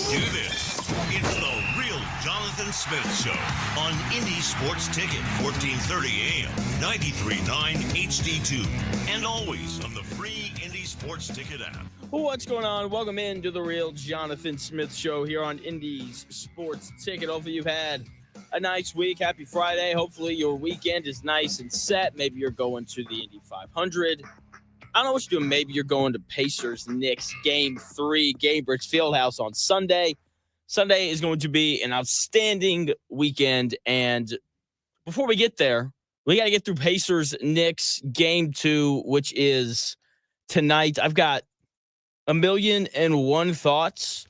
do this. It's the Real Jonathan Smith Show on Indie Sports Ticket, 1430 AM, 93.9 HD2, and always on the free Indie Sports Ticket app. What's going on? Welcome in to the Real Jonathan Smith Show here on Indie's Sports Ticket. Hopefully you've had a nice week. Happy Friday. Hopefully your weekend is nice and set. Maybe you're going to the Indy 500. I don't know what you're doing. Maybe you're going to Pacers Knicks Game 3, Gainbridge Fieldhouse on Sunday. Sunday is going to be an outstanding weekend. And before we get there, we got to get through Pacers Knicks Game 2, which is tonight. I've got 1,000,001 thoughts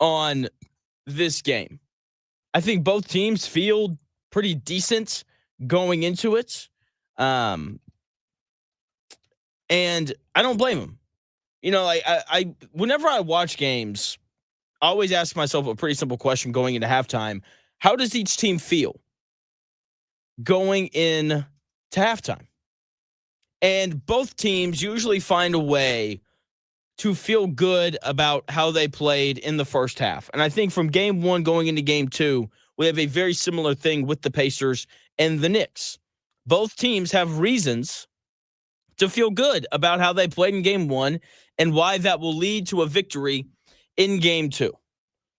on this game. I think both teams feel pretty decent going into it. And I don't blame them. You know, I whenever I watch games, I always ask myself a pretty simple question going into halftime. How does each team feel going in to halftime? And both teams usually find a way to feel good about how they played in the first half. And I think from game 1 going into game 2, we have a very similar thing with the Pacers and the Knicks. Both teams have reasons to feel good about how they played in game 1 and why that will lead to a victory in game 2.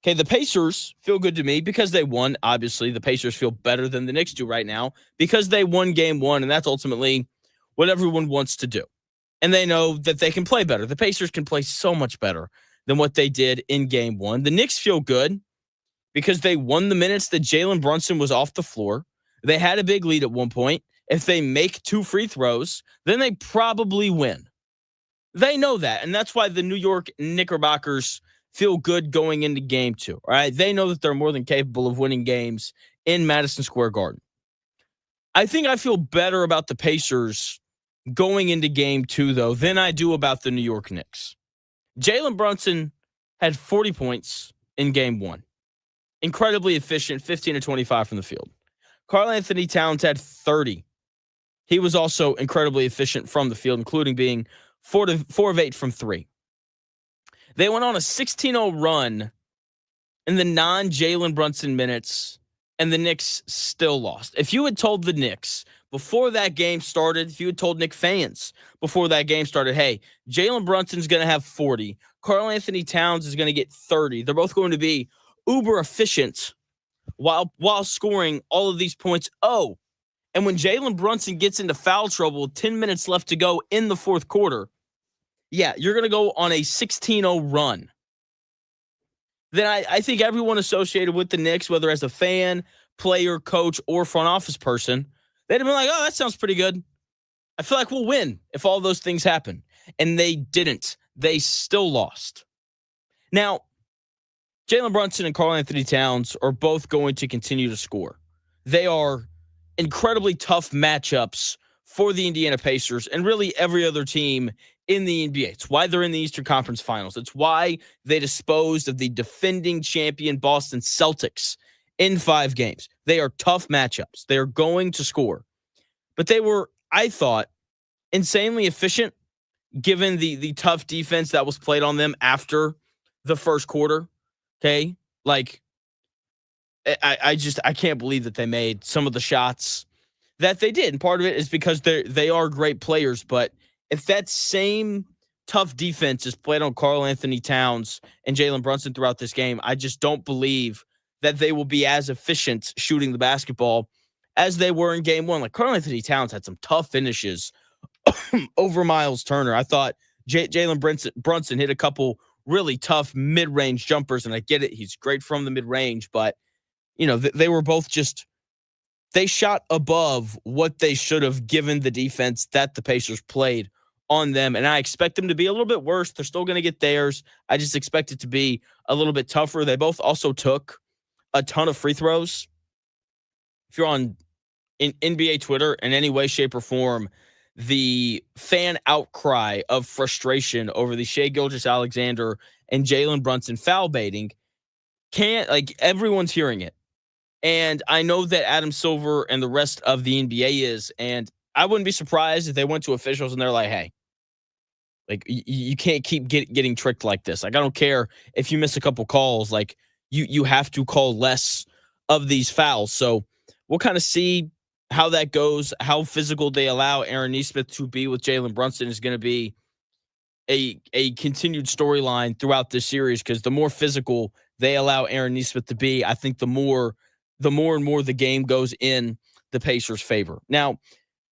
Okay, the Pacers feel good to me because they won. Obviously, the Pacers feel better than the Knicks do right now because they won game 1, and that's ultimately what everyone wants to do. And they know that they can play better. The Pacers can play so much better than what they did in game 1. The Knicks feel good because they won the minutes that Jalen Brunson was off the floor. They had a big lead at one point. If they make 2 free throws, then they probably win. They know that, and that's why the New York Knickerbockers feel good going into game 2. All right, they know that they're more than capable of winning games in Madison Square Garden. I think I feel better about the Pacers going into game 2, though, than I do about the New York Knicks. Jalen Brunson had 40 points in game 1. Incredibly efficient, 15 to 25 from the field. Karl Anthony Towns had 30. He was also incredibly efficient from the field, including being 4 of 8 from 3. They went on a 16-0 run in the non-Jalen Brunson minutes, and the Knicks still lost. If you had told the Knicks before that game started, if you had told Knicks fans before that game started, hey, Jalen Brunson's going to have 40, Karl Anthony Towns is going to get 30, they're both going to be uber efficient while scoring all of these points. Oh, and when Jalen Brunson gets into foul trouble, 10 minutes left to go in the fourth quarter, yeah, you're going to go on a 16-0 run. Then I think everyone associated with the Knicks, whether as a fan, player, coach, or front office person, they'd have been like, oh, that sounds pretty good. I feel like we'll win if all those things happen. And they didn't. They still lost. Now, Jalen Brunson and Karl Anthony Towns are both going to continue to score. They are incredibly tough matchups for the Indiana Pacers and really every other team in the NBA. It's why they're in the Eastern Conference Finals. It's why they disposed of the defending champion Boston Celtics in 5 games. They are tough matchups. They are going to score. But they were, I thought, insanely efficient given the tough defense that was played on them after the first quarter. Okay? Like, I can't believe that they made some of the shots that they did. And part of it is because they are great players. But if that same tough defense is played on Karl Anthony Towns and Jalen Brunson throughout this game, I just don't believe that they will be as efficient shooting the basketball as they were in game 1. Like, Karl Anthony Towns had some tough finishes over Miles Turner. I thought Jalen Brunson hit a couple really tough mid-range jumpers, and I get it. He's great from the mid-range, but, you know, they were both just – they shot above what they should have given the defense that the Pacers played on them, and I expect them to be a little bit worse. They're still going to get theirs. I just expect it to be a little bit tougher. They both also took a ton of free throws. If you're on NBA Twitter in any way, shape, or form, the fan outcry of frustration over the Shai Gilgeous-Alexander and Jalen Brunson foul baiting, everyone's hearing it. And I know that Adam Silver and the rest of the NBA is, and I wouldn't be surprised if they went to officials and they're like, hey, Like you can't keep getting tricked like this. Like I don't care if you miss a couple calls. Like you have to call less of these fouls. So we'll kind of see how that goes. How physical they allow Aaron Nesmith to be with Jalen Brunson is going to be a continued storyline throughout this series, because the more physical they allow Aaron Nesmith to be, I think the more and more the game goes in the Pacers' favor. Now,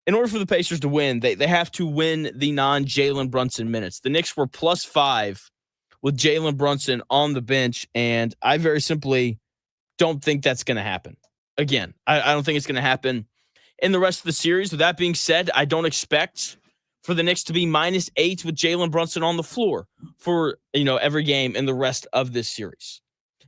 in order for the Pacers to win, they have to win the non-Jalen Brunson minutes. The Knicks were +5 with Jalen Brunson on the bench, and I very simply don't think that's going to happen. Again, I don't think it's going to happen in the rest of the series. With that being said, I don't expect for the Knicks to be -8 with Jalen Brunson on the floor for every game in the rest of this series.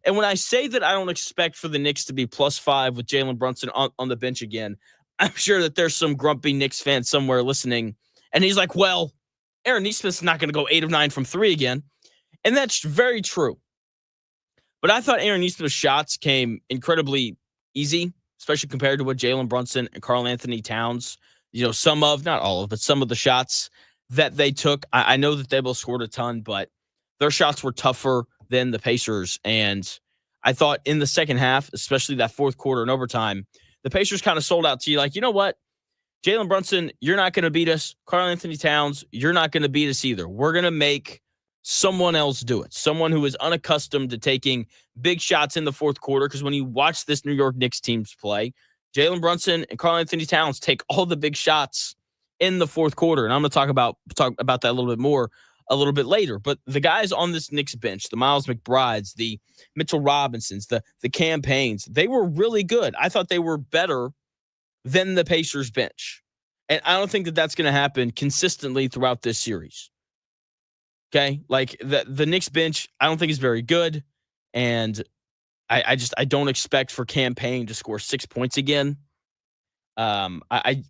And when I say that I don't expect for the Knicks to be +5 with Jalen Brunson on the bench again, I'm sure that there's some grumpy Knicks fan somewhere listening, and he's like, well, Aaron Nesmith's not going to go 8 of 9 from 3 again. And that's very true. But I thought Aaron Nesmith's shots came incredibly easy, especially compared to what Jalen Brunson and Karl Anthony Towns, some of, not all of, but some of the shots that they took. I know that they both scored a ton, but their shots were tougher than the Pacers. And I thought in the second half, especially that fourth quarter and overtime, the Pacers kind of sold out to you like, you know what? Jalen Brunson, you're not going to beat us. Karl Anthony Towns, you're not going to beat us either. We're going to make someone else do it. Someone who is unaccustomed to taking big shots in the fourth quarter. Because when you watch this New York Knicks teams play, Jalen Brunson and Karl Anthony Towns take all the big shots in the fourth quarter. And I'm going to talk about that a little bit more a little bit later. But the guys on this Knicks bench, the Miles McBrides, the Mitchell Robinsons, the campaigns, they were really good. I thought they were better than the Pacers bench. And I don't think that that's going to happen consistently throughout this series. Okay? Like the Knicks bench, I don't think is very good. And I don't expect for campaign to score 6 points again. I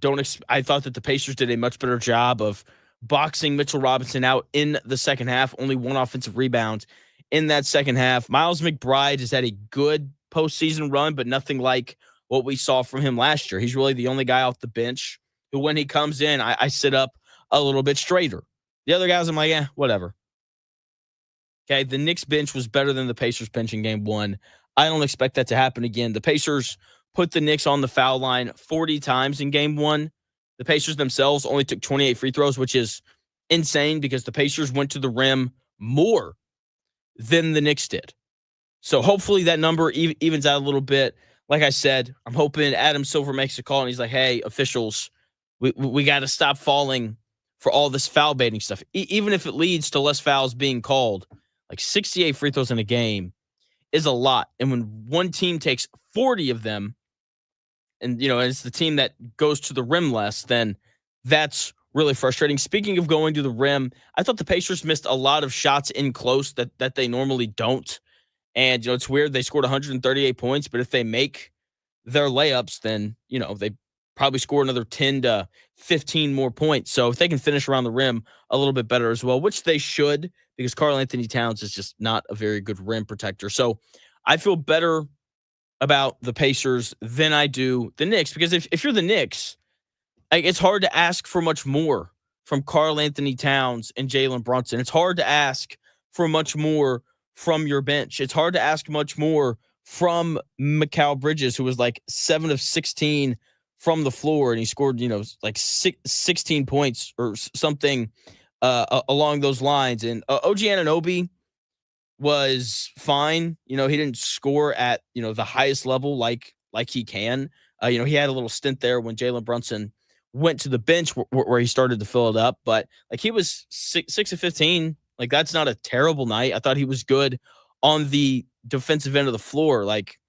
thought that the Pacers did a much better job of boxing Mitchell Robinson out in the second half. Only one offensive rebound in that second half. Miles McBride has had a good postseason run, but nothing like what we saw from him last year. He's really the only guy off the bench who, when he comes in, I sit up a little bit straighter. The other guys, I'm like, whatever. Okay, the Knicks bench was better than the Pacers bench in game one. I don't expect that to happen again. The Pacers put the Knicks on the foul line 40 times in game one. The Pacers themselves only took 28 free throws, which is insane because the Pacers went to the rim more than the Knicks did. So hopefully that number evens out a little bit. Like I said, I'm hoping Adam Silver makes a call and he's like, hey, officials, we got to stop falling for all this foul baiting stuff. Even if it leads to less fouls being called, like 68 free throws in a game is a lot. And when one team takes 40 of them, and it's the team that goes to the rim less, then that's really frustrating. Speaking of going to the rim, I thought the Pacers missed a lot of shots in close that they normally don't. And, it's weird. They scored 138 points, but if they make their layups, then, they probably score another 10 to 15 more points. So if they can finish around the rim a little bit better as well, which they should, because Karl Anthony Towns is just not a very good rim protector. So I feel better about the Pacers than I do the Knicks, because if you're the Knicks, it's hard to ask for much more from Karl Anthony Towns and Jalen Brunson. It's hard to ask for much more from your bench. It's hard to ask much more from Mikal Bridges, who was like 7 of 16 from the floor, and he scored, like 16 points or something along those lines. And OG Anunoby was fine. He didn't score at, the highest level like he can. He had a little stint there when Jalen Brunson went to the bench where he started to fill it up. But like he was 6 of 15. Like that's not a terrible night. I thought he was good on the defensive end of the floor. Like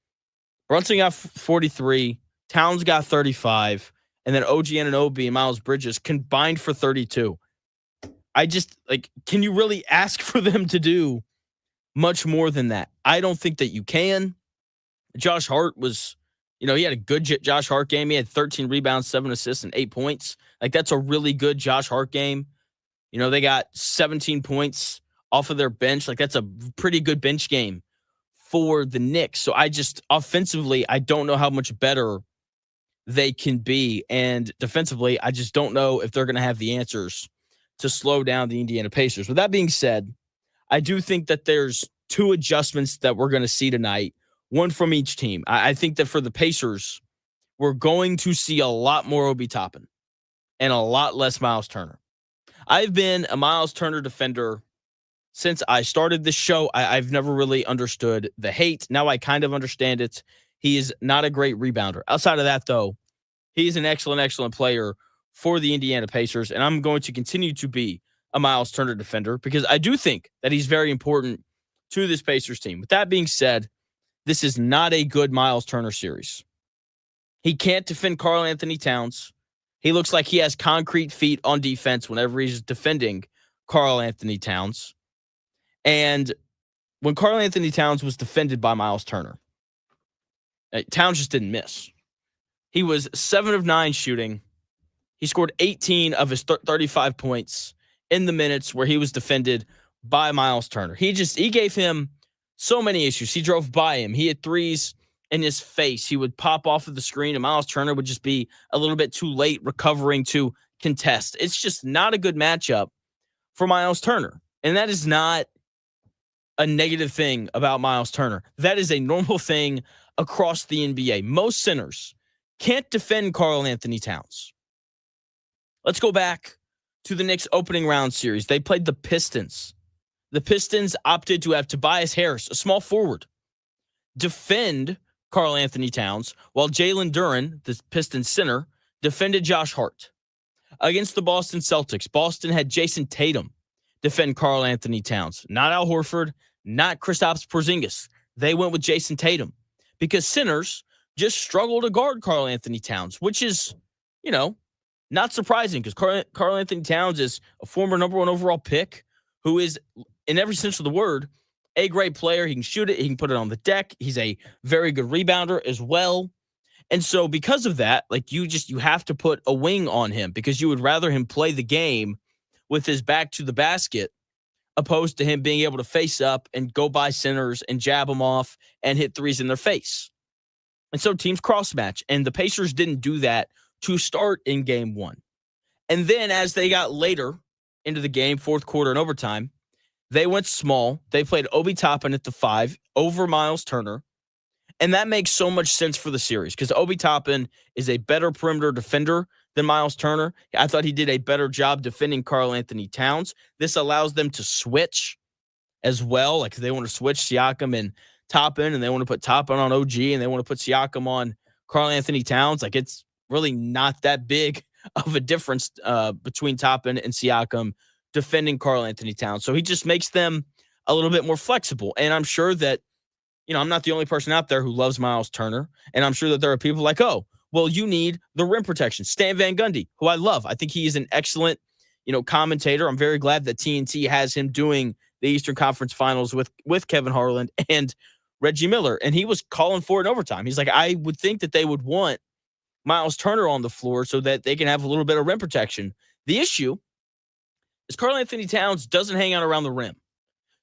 Brunson got 43, Towns got 35, and then OG Anunoby and Miles Bridges combined for 32. I just can you really ask for them to do much more than that? I don't think that you can. Josh Hart was, he had a good Josh Hart game. He had 13 rebounds, 7 assists, and 8 points. Like that's a really good Josh Hart game. They got 17 points off of their bench. Like that's a pretty good bench game for the Knicks. So offensively, I don't know how much better they can be. And defensively, I just don't know if they're going to have the answers to slow down the Indiana Pacers. With that being said, I do think that there's two adjustments that we're going to see tonight, one from each team. I think that for the Pacers, we're going to see a lot more Obi Toppin and a lot less Miles Turner. I've been a Miles Turner defender since I started this show. I've never really understood the hate. Now I kind of understand it. He is not a great rebounder. Outside of that, though, he's an excellent, excellent player for the Indiana Pacers, and I'm going to continue to be a Miles Turner defender because I do think that he's very important to this Pacers team. With that being said, this is not a good Miles Turner series. He can't defend Karl Anthony Towns. He looks like he has concrete feet on defense whenever he's defending Karl Anthony Towns. And when Karl Anthony Towns was defended by Miles Turner, Towns just didn't miss. He was 7 of 9 shooting. He scored 18 of his 35 points in the minutes where he was defended by Miles Turner. He gave him so many issues. He drove by him. He had threes in his face. He would pop off of the screen, and Miles Turner would just be a little bit too late recovering to contest. It's just not a good matchup for Miles Turner. And that is not a negative thing about Miles Turner. That is a normal thing across the NBA. Most centers can't defend Karl Anthony Towns. Let's go back to the Knicks opening round series. They played the Pistons. The Pistons opted to have Tobias Harris, a small forward, defend Karl Anthony Towns, while Jalen Duren, the Pistons center, defended Josh Hart. Against the Boston Celtics, Boston had Jason Tatum defend Karl Anthony Towns. Not Al Horford, not Kristaps Porzingis. They went with Jason Tatum because centers just struggle to guard Karl Anthony Towns, which is, not surprising because Karl Anthony Towns is a former number 1 overall pick who is, in every sense of the word, a great player. He can shoot it. He can put it on the deck. He's a very good rebounder as well. And so because of that, you have to put a wing on him because you would rather him play the game with his back to the basket opposed to him being able to face up and go by centers and jab them off and hit threes in their face. And so teams cross match, and the Pacers didn't do that to start in game 1. And then as they got later into the game, fourth quarter and overtime, they went small. They played Obi Toppin at the 5 over Miles Turner. And that makes so much sense for the series because Obi Toppin is a better perimeter defender than Miles Turner. I thought he did a better job defending Karl Anthony Towns. This allows them to switch as well. Like they want to switch Siakam and Toppin, and they want to put Toppin on OG, and they want to put Siakam on Karl Anthony Towns. It's really not that big of a difference between Toppin and Siakam defending Karl Anthony Towns. So he just makes them a little bit more flexible. And I'm sure that, I'm not the only person out there who loves Miles Turner. And I'm sure that there are people like, oh, well, you need the rim protection. Stan Van Gundy, who I love. I think he is an excellent, commentator. I'm very glad that TNT has him doing the Eastern Conference Finals with Kevin Harlan and Reggie Miller. And he was calling for it in overtime. He's like, I would think that they would want Miles Turner on the floor so that they can have a little bit of rim protection. The issue is Karl Anthony Towns doesn't hang out around the rim.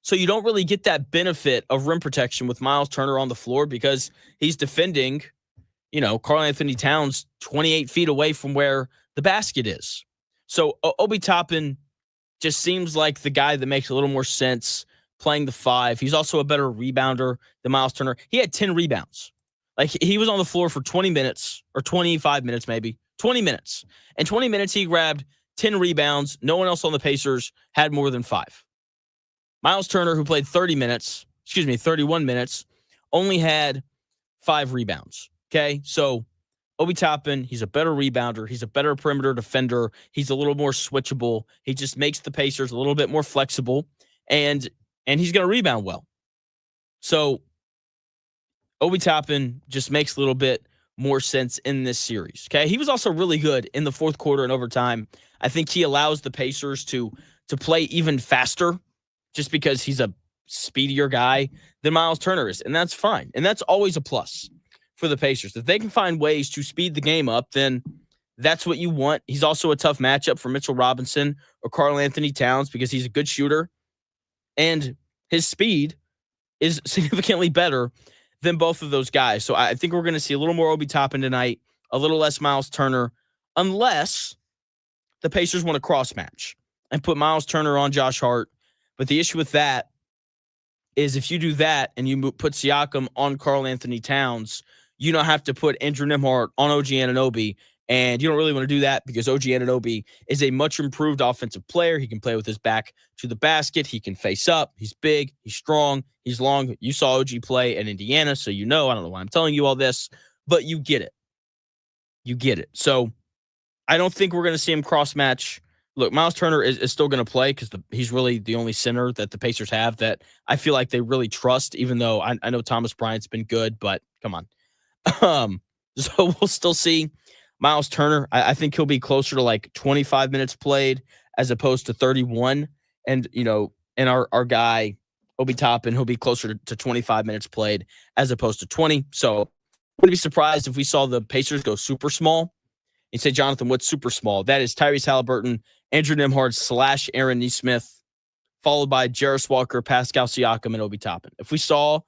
So you don't really get that benefit of rim protection with Miles Turner on the floor because he's defending, Karl Anthony Towns 28 feet away from where the basket is. So Obi Toppin just seems like the guy that makes a little more sense playing the 5. He's also a better rebounder than Miles Turner. He had 10 rebounds. He was on the floor for 20 minutes or 25 minutes, maybe 20 minutes. In 20 minutes, he grabbed 10 rebounds. No one else on the Pacers had more than 5. Miles Turner, who played 31 minutes, only had 5 rebounds. Okay. So Obi Toppin, he's a better rebounder. He's a better perimeter defender. He's a little more switchable. He just makes the Pacers a little bit more flexible, and he's going to rebound well. So Obi Toppin just makes a little bit more sense in this series. Okay. He was also really good in the fourth quarter and overtime. I think he allows the Pacers to play even faster just because he's a speedier guy than Miles Turner is. And that's fine. And that's always a plus for the Pacers. If they can find ways to speed the game up, then that's what you want. He's also a tough matchup for Mitchell Robinson or Karl Anthony Towns because he's a good shooter. And his speed is significantly better than both of those guys. So I think we're going to see a little more Obi Toppin tonight, a little less Miles Turner, unless the Pacers want to cross match. and put Miles Turner on Josh Hart. But the issue with that is if you do that and you put Siakam on Karl Anthony Towns, you don't have to put Andrew Nembhard on OG Anunoby. And you don't really want to do that because OG Anunoby is a much improved offensive player. He can play with his back to the basket. He can face up. He's big. He's strong. He's long. You saw OG play in Indiana, so you know. I don't know why I'm telling you all this, but you get it. You get it. So I don't think we're going to see him cross-match. Look, Miles Turner is still going to play because he's really the only center that the Pacers have that I feel like they really trust, even though I know Thomas Bryant's been good, but come on. So we'll still see Miles Turner. I think he'll be closer to like 25 minutes played as opposed to 31. And, and our guy, Obi Toppin, he'll be closer to 25 minutes played as opposed to 20. So I wouldn't be surprised if we saw the Pacers go super small. You say, Jonathan, what's super small? That is Tyrese Halliburton, Andrew Nembhard / Aaron Nesmith, followed by Jarris Walker, Pascal Siakam, and Obi Toppin. If we saw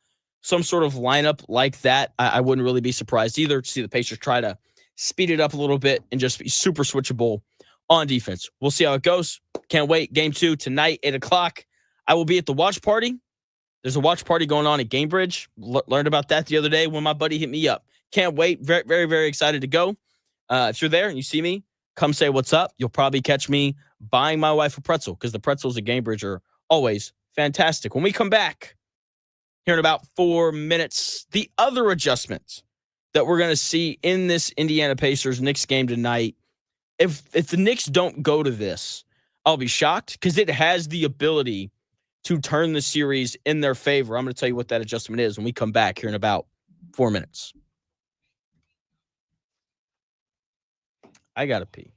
some sort of lineup like that, I wouldn't really be surprised either to see the Pacers try to speed it up a little bit and just be super switchable on defense. We'll see how it goes. Can't wait. Game 2 tonight, 8 o'clock. I will be at the watch party. There's a watch party going on at Gamebridge. Learned about that the other day when my buddy hit me up. Can't wait. Very, very, very excited to go. If you're there and you see me, come say what's up. You'll probably catch me buying my wife a pretzel because the pretzels at Gamebridge are always fantastic. When we come back here in about 4 minutes, the other adjustments that we're going to see in this Indiana Pacers Knicks game tonight, if the Knicks don't go to this, I'll be shocked because it has the ability to turn the series in their favor. I'm going to tell you what that adjustment is when we come back here in about 4 minutes. I got to pee.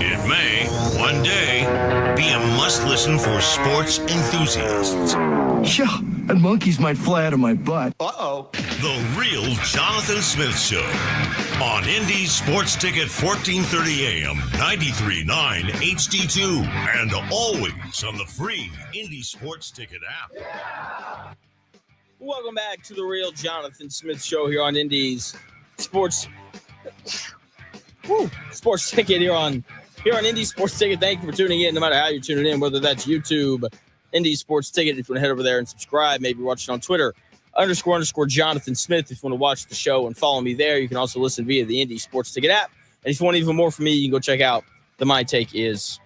It may, one day, be a must-listen for sports enthusiasts. Yeah, and monkeys might fly out of my butt. Uh-oh. The Real Jonathan Smith Show on Indy Sports Ticket 1430 AM, 93.9 HD2, and always on the free Indy Sports Ticket app. Welcome back to the Real Jonathan Smith Show here on Indy's Sports Ticket here on Indy Sports Ticket. Thank you for tuning in, no matter how you're tuning in, whether that's YouTube, Indy Sports Ticket. If you want to head over there and subscribe, maybe watch it on Twitter, _ Jonathan Smith. If you want to watch the show and follow me there, you can also listen via the Indy Sports Ticket app. And if you want even more from me, you can go check out the My Take Is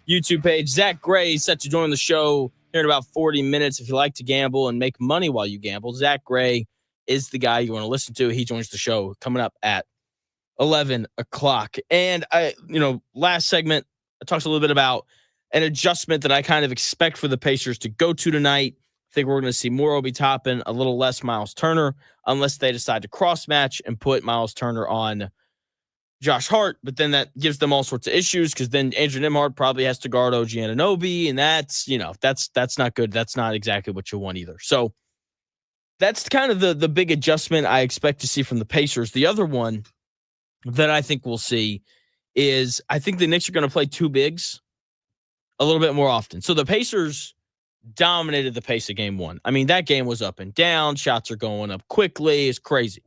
YouTube page. Zack Gray is set to join the show here in about 40 minutes. If you like to gamble and make money while you gamble, Zack Gray is the guy you want to listen to. He joins the show coming up at 11 o'clock. And last segment, I talked a little bit about an adjustment that I kind of expect for the Pacers to go to tonight. I think we're going to see more Obi Toppin, a little less Miles Turner, unless they decide to cross match and put Miles Turner on Josh Hart. But then that gives them all sorts of issues, because then Andrew Nembhard probably has to guard OG Anunoby, and that's not good. That's not exactly what you want either. So that's kind of the big adjustment I expect to see from the Pacers. The other one that I think we'll see is I think the Knicks are going to play two bigs a little bit more often. So the Pacers dominated the pace of game one. I mean, that game was up and down. Shots are going up quickly. It's crazy.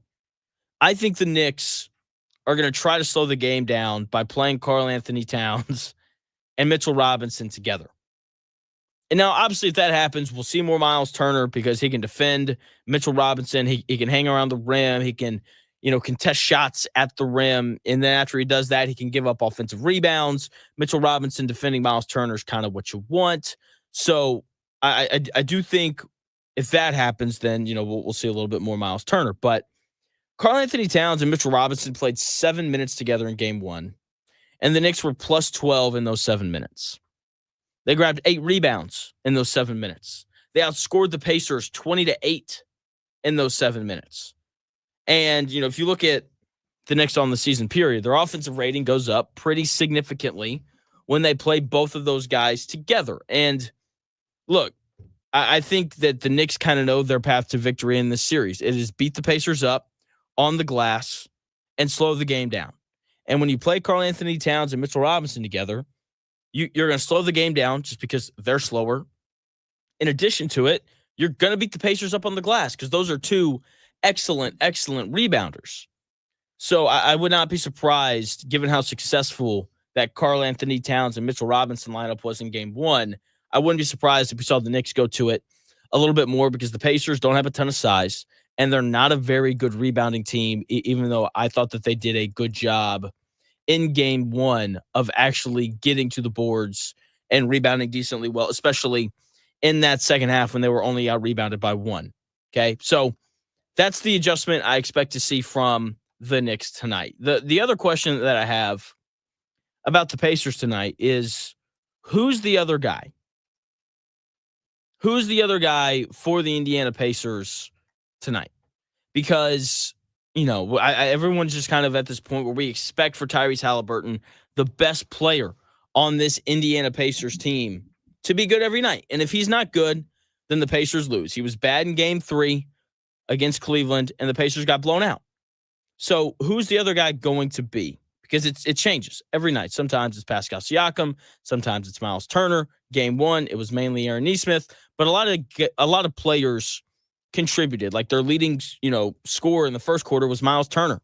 I think the Knicks are going to try to slow the game down by playing Karl Anthony Towns and Mitchell Robinson together. And now, obviously, if that happens, we'll see more Miles Turner, because he can defend Mitchell Robinson. He can hang around the rim. He can, contest shots at the rim. And then after he does that, he can give up offensive rebounds. Mitchell Robinson defending Miles Turner is kind of what you want. So I do think if that happens, then, we'll see a little bit more Miles Turner. But Karl Anthony Towns and Mitchell Robinson played 7 minutes together in game one, and the Knicks were plus 12 in those 7 minutes. They grabbed 8 rebounds in those 7 minutes. They outscored the Pacers 20-8 in those 7 minutes. And, if you look at the Knicks on the season period, their offensive rating goes up pretty significantly when they play both of those guys together. And look, I think that the Knicks kind of know their path to victory in this series. It is beat the Pacers up on the glass and slow the game down. And when you play Karl Anthony Towns and Mitchell Robinson together, you're going to slow the game down just because they're slower. In addition to it, you're going to beat the Pacers up on the glass, because those are two excellent rebounders. So I would not be surprised, given how successful that Karl Anthony Towns and Mitchell Robinson lineup was in game one. I wouldn't be surprised if we saw the Knicks go to it a little bit more, because the Pacers don't have a ton of size, and they're not a very good rebounding team, even though I thought that they did a good job in game one of actually getting to the boards and rebounding decently well, especially in that second half when they were only out rebounded by 1. Okay, so that's the adjustment I expect to see from the Knicks tonight. The other question that I have about the Pacers tonight is, who's the other guy? Who's the other guy for the Indiana Pacers tonight? Because, everyone's just kind of at this point where we expect for Tyrese Haliburton, the best player on this Indiana Pacers team, to be good every night. And if he's not good, then the Pacers lose. He was bad in game 3 against Cleveland, and the Pacers got blown out. So who's the other guy going to be? Because it changes every night. Sometimes it's Pascal Siakam. Sometimes it's Miles Turner. Game 1, it was mainly Aaron Nesmith. But a lot of players contributed. Like their leading, scorer in the first quarter was Miles Turner.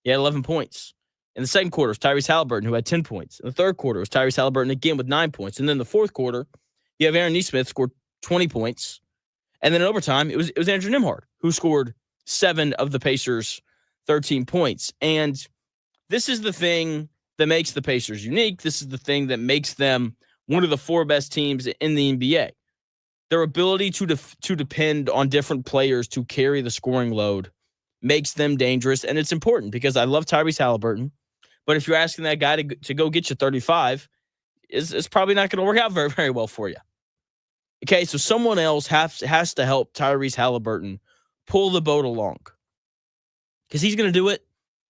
He had 11 points. In the second quarter, it was Tyrese Haliburton, who had 10 points. In the third quarter, it was Tyrese Haliburton again with 9 points. And then the fourth quarter, you have Aaron Nesmith scored 20 points. And then in overtime, it was Andrew Nembhard, who scored 7 of the Pacers' 13 points. And this is the thing that makes the Pacers unique. This is the thing that makes them one of the 4 best teams in the NBA. Their ability to depend on different players to carry the scoring load makes them dangerous, and it's important because I love Tyrese Haliburton, but if you're asking that guy to go get you 35, it's probably not going to work out very, very well for you. Okay, so someone else has to help Tyrese Haliburton pull the boat along, because he's going to do it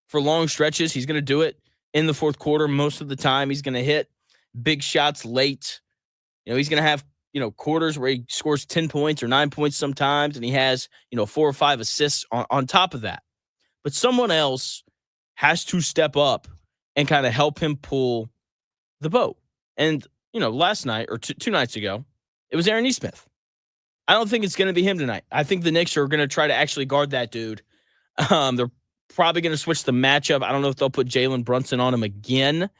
for long stretches. He's going to do it in the fourth quarter. Most of the time, he's going to hit big shots late. He's going to have, quarters where he scores 10 points or 9 points sometimes, and he has, 4 or 5 assists on top of that. But someone else has to step up and kind of help him pull the boat. And, last night or two nights ago, it was Aaron Nesmith. I don't think it's going to be him tonight. I think the Knicks are going to try to actually guard that dude. They're probably going to switch the matchup. I don't know if they'll put Jalen Brunson on him again.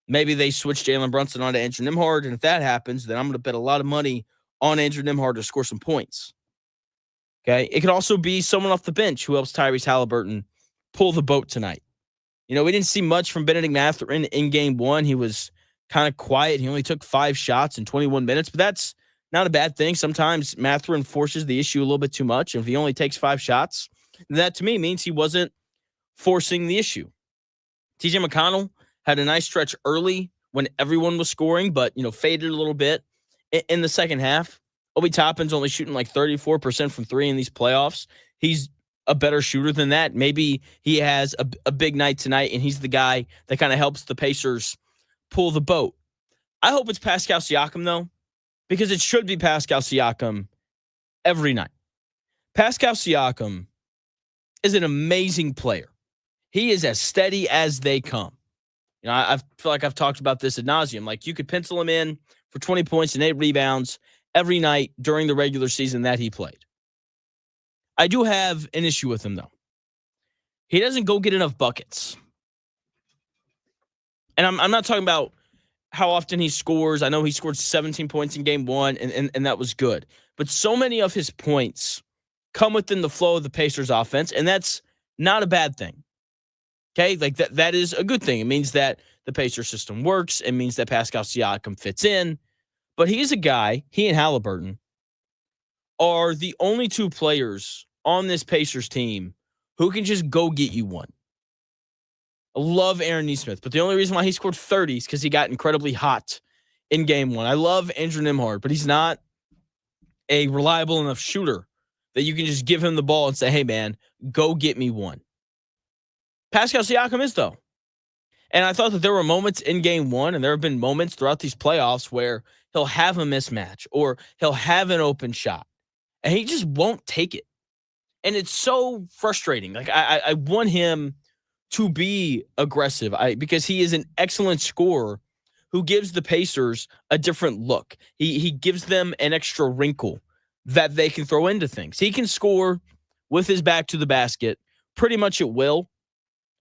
Maybe they switch Jalen Brunson on to Andrew Nembhard, and if that happens, then I'm going to bet a lot of money on Andrew Nembhard to score some points. Okay? It could also be someone off the bench who helps Tyrese Halliburton pull the boat tonight. We didn't see much from Benedict Mathurin in game one. He was kind of quiet. He only took 5 shots in 21 minutes, but that's not a bad thing. Sometimes Mathurin forces the issue a little bit too much, and if he only takes 5 shots, that to me means he wasn't forcing the issue. TJ McConnell had a nice stretch early when everyone was scoring, but, faded a little bit in the second half. Obi Toppin's only shooting like 34% from 3 in these playoffs. He's a better shooter than that. Maybe he has a big night tonight, and he's the guy that kind of helps the Pacers pull the boat. I hope it's Pascal Siakam, though, because it should be Pascal Siakam every night. Pascal Siakam is an amazing player. He is as steady as they come. I feel like I've talked about this ad nauseum. Like, you could pencil him in for 20 points and 8 rebounds every night during the regular season that he played. I do have an issue with him, though. He doesn't go get enough buckets. And I'm not talking about how often he scores. I know he scored 17 points in game one, and that was good. But so many of his points come within the flow of the Pacers offense, and that's not a bad thing. Okay, like that is a good thing. It means that the Pacers system works. It means that Pascal Siakam fits in. But he's a guy, he and Halliburton are the only 2 players on this Pacers team who can just go get you one. I love Aaron Nesmith, but the only reason why he scored 30 is because he got incredibly hot in game one. I love Andrew Nembhard, but he's not a reliable enough shooter that you can just give him the ball and say, hey, man, go get me one. Pascal Siakam is, though. And I thought that there were moments in game one, and there have been moments throughout these playoffs where he'll have a mismatch or he'll have an open shot, and he just won't take it. And it's so frustrating. Like, I want him to be aggressive because he is an excellent scorer who gives the Pacers a different look. He gives them an extra wrinkle that they can throw into things. He can score with his back to the basket pretty much at will.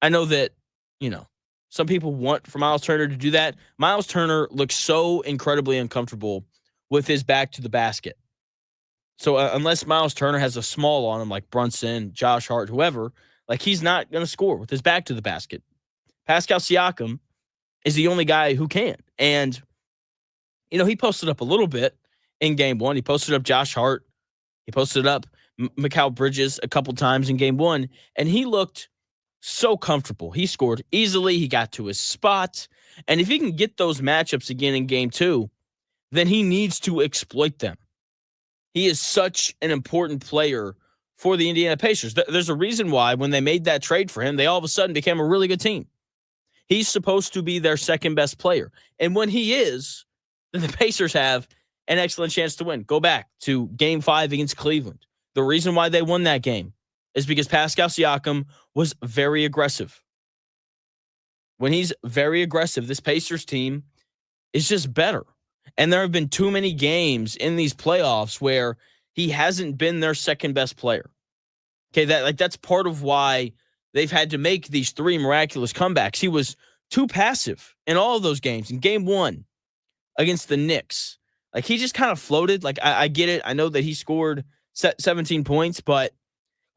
I know that, some people want for Miles Turner to do that. Miles Turner looks so incredibly uncomfortable with his back to the basket. So unless Miles Turner has a small on him like Brunson, Josh Hart, whoever, like, he's not going to score with his back to the basket. Pascal Siakam is the only guy who can. And, he posted up a little bit in game one. He posted up Josh Hart. He posted up Mikal Bridges a couple times in game one. And he looked so comfortable. He scored easily. He got to his spot. And if he can get those matchups again in game two, then he needs to exploit them. He is such an important player for the Indiana Pacers. There's a reason why when they made that trade for him, they all of a sudden became a really good team. He's supposed to be their second best player. And when he is, then the Pacers have an excellent chance to win. Go back to game 5 against Cleveland. The reason why they won that game is because Pascal Siakam was very aggressive. When he's very aggressive, this Pacers team is just better. And there have been too many games in these playoffs where he hasn't been their second best player. Okay, that's part of why they've had to make these 3 miraculous comebacks. He was too passive in all of those games. In game 1 against the Knicks, like, he just kind of floated. Like, I get it. I know that he scored 17 points, but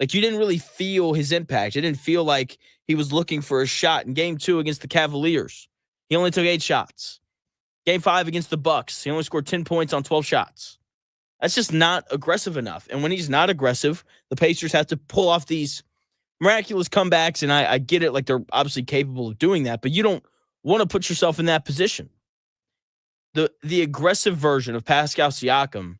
like, you didn't really feel his impact. It didn't feel like he was looking for a shot. In game 2 against the Cavaliers, he only took 8 shots. Game 5 against the Bucks, he only scored 10 points on 12 shots. That's just not aggressive enough. And when he's not aggressive, the Pacers have to pull off these miraculous comebacks, and I get it. Like, they're obviously capable of doing that, but you don't want to put yourself in that position. The aggressive version of Pascal Siakam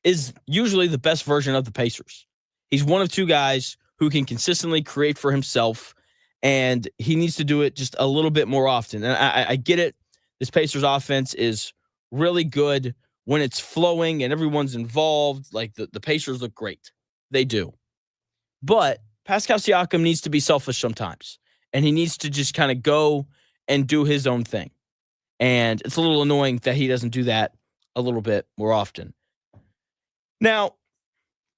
is usually the best version of the Pacers. He's one of 2 guys who can consistently create for himself and he needs to do it just a little bit more often. And I get it. This Pacers offense is really good when it's flowing and everyone's involved. Like the Pacers look great. They do. But Pascal Siakam needs to be selfish sometimes, and he needs to just kind of go and do his own thing. And it's a little annoying that he doesn't do that a little bit more often. Now,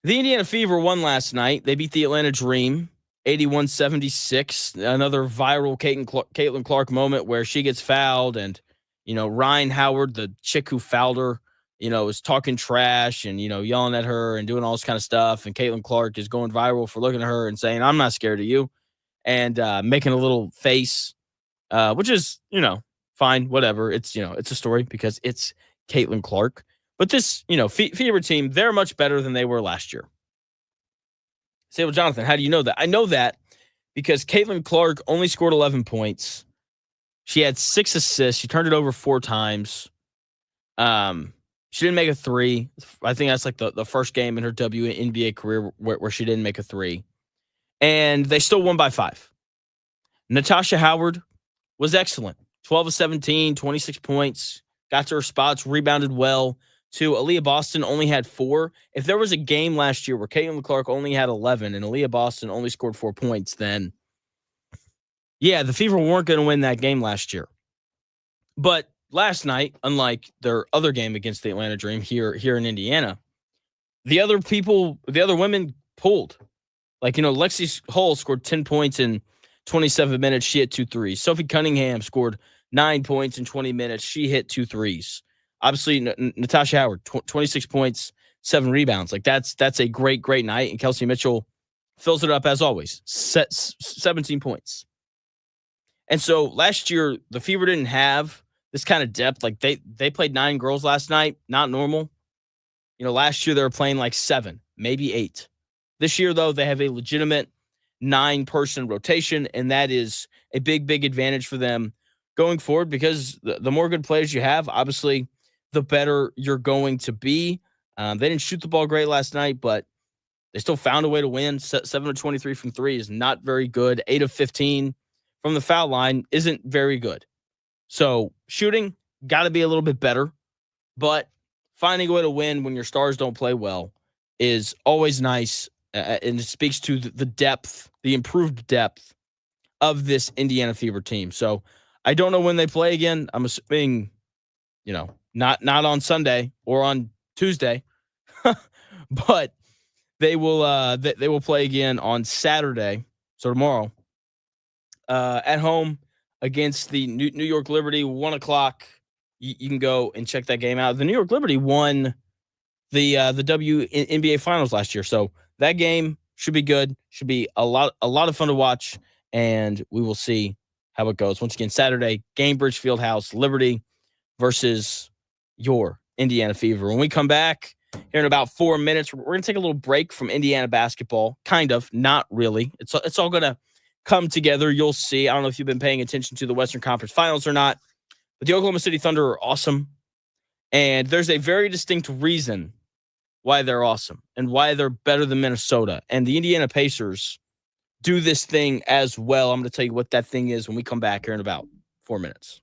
the Indiana Fever won last night. They beat the Atlanta Dream 81-76. Another viral Caitlin Clark moment where she gets fouled and, Ryan Howard, the chick who fouled her, is talking trash and, yelling at her and doing all this kind of stuff. And Caitlin Clark is going viral for looking at her and saying, "I'm not scared of you," and making a little face, which is, fine, whatever. It's, it's a story because it's Caitlin Clark. But this, Fever team, they're much better than they were last year. Say, well, Jonathan, how do you know that? I know that because Caitlin Clark only scored 11 points. She had 6 assists. She turned it over 4 times. She didn't make a 3. I think that's like the first game in her WNBA career where she didn't make a 3. And they still won by 5. Natasha Howard was excellent. 12 of 17, 26 points. Got to her spots, rebounded well. Too, Aaliyah Boston only had 4. If there was a game last year where Caitlin Clark only had 11 and Aaliyah Boston only scored 4 points, then, yeah, the Fever weren't going to win that game last year. But last night, unlike their other game against the Atlanta Dream here in Indiana, the other women pulled. Like, Lexi Hull scored 10 points in 27 minutes. She hit 2 threes. Sophie Cunningham scored 9 points in 20 minutes. She hit 2 threes. Obviously, Natasha Howard, 26 points, 7 rebounds. Like, that's a great, great night. And Kelsey Mitchell fills it up as always. 17 points. And so last year, the Fever didn't have this kind of depth. Like, they played 9 girls last night. Not normal. Last year they were playing like 7, maybe 8. This year, though, they have a legitimate 9-person rotation, and that is a big, big advantage for them going forward because the more good players you have, obviously, the better you're going to be. They didn't shoot the ball great last night, but they still found a way to win. 7 of 23 from 3 is not very good. 8 of 15 from the foul line isn't very good. So shooting, got to be a little bit better, but finding a way to win when your stars don't play well is always nice, and it speaks to the depth, the improved depth of this Indiana Fever team. So I don't know when they play again. I'm assuming, not on Sunday or on Tuesday, but they will play again on Saturday, so tomorrow, at home against the New York Liberty, 1:00. You can go and check that game out. The New York Liberty won the WNBA Finals last year, so that game should be good. Should be a lot of fun to watch, and we will see how it goes. Once again, Saturday, Gainbridge Fieldhouse, Liberty versus your Indiana Fever. When we come back here in about 4 minutes, we're going to take a little break from Indiana basketball. Kind of, not really. It's all going to come together. You'll see. I don't know if you've been paying attention to the Western Conference Finals or not, but the Oklahoma City Thunder are awesome. And there's a very distinct reason why they're awesome and why they're better than Minnesota. And the Indiana Pacers do this thing as well. I'm going to tell you what that thing is when we come back here in about 4 minutes.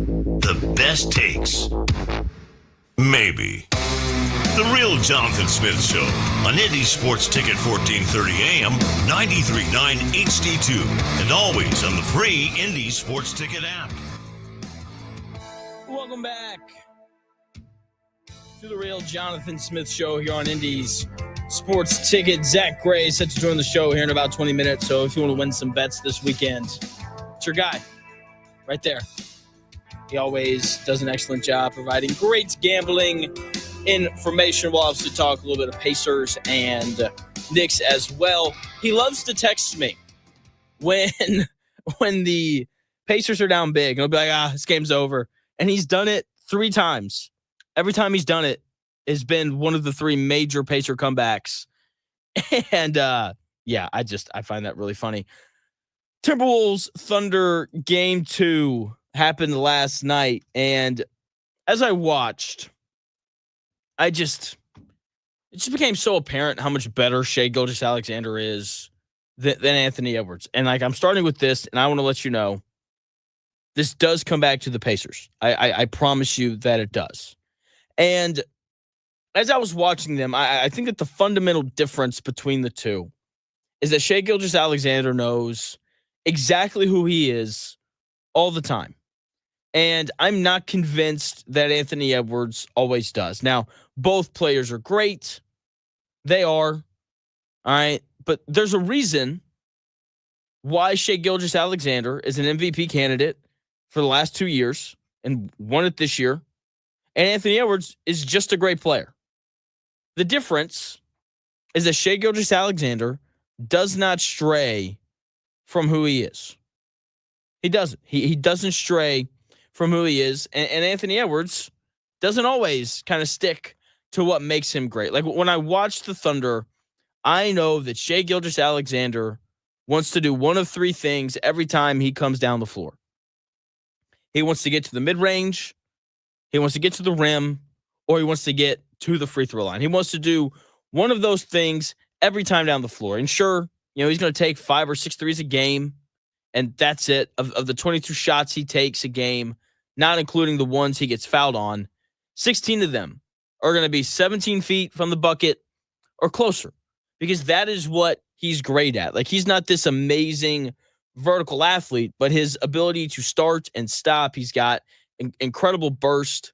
The best takes. Maybe. The Real Jonathan Smith Show on Indy Sports Ticket 1430 AM, 93.9 HD2, and always on the free Indy Sports Ticket app. Welcome back to the Real Jonathan Smith Show here on Indy's Sports Ticket. Zack Gray is set to join the show here in about 20 minutes. So if you want to win some bets this weekend, it's your guy right there. He always does an excellent job providing great gambling information. We'll obviously talk a little bit of Pacers and Knicks as well. He loves to text me when the Pacers are down big. And he'll be like, this game's over. And he's done it 3 times. Every time he's done it has been one of the 3 major Pacer comebacks. And, I find that really funny. Timberwolves Thunder Game 2 happened last night. And as I watched, it just became so apparent how much better Shai Gilgeous-Alexander is than Anthony Edwards. And, I'm starting with this, and I want to let you know, this does come back to the Pacers. I promise you that it does. And as I was watching them, I think that the fundamental difference between the two is that Shai Gilgeous-Alexander knows exactly who he is all the time. And I'm not convinced that Anthony Edwards always does. Now, both players are great. They are. All right. But there's a reason why Shai Gilgeous-Alexander is an MVP candidate for the last 2 years and won it this year. And Anthony Edwards is just a great player. The difference is that Shai Gilgeous-Alexander does not stray from who he is. He doesn't. He doesn't stray from who he is. And Anthony Edwards doesn't always kind of stick to what makes him great. Like when I watch the Thunder, I know that Shai Gilgeous-Alexander wants to do one of 3 things every time he comes down the floor. He wants to get to the mid-range, he wants to get to the rim, or he wants to get to the free throw line. He wants to do one of those things every time down the floor. And sure, he's going to take 5 or 6 threes a game, and that's it. Of the 22 shots he takes a game, not including the ones he gets fouled on, 16 of them are going to be 17 feet from the bucket or closer, because that is what he's great at. Like, he's not this amazing vertical athlete, but his ability to start and stop, he's got incredible burst.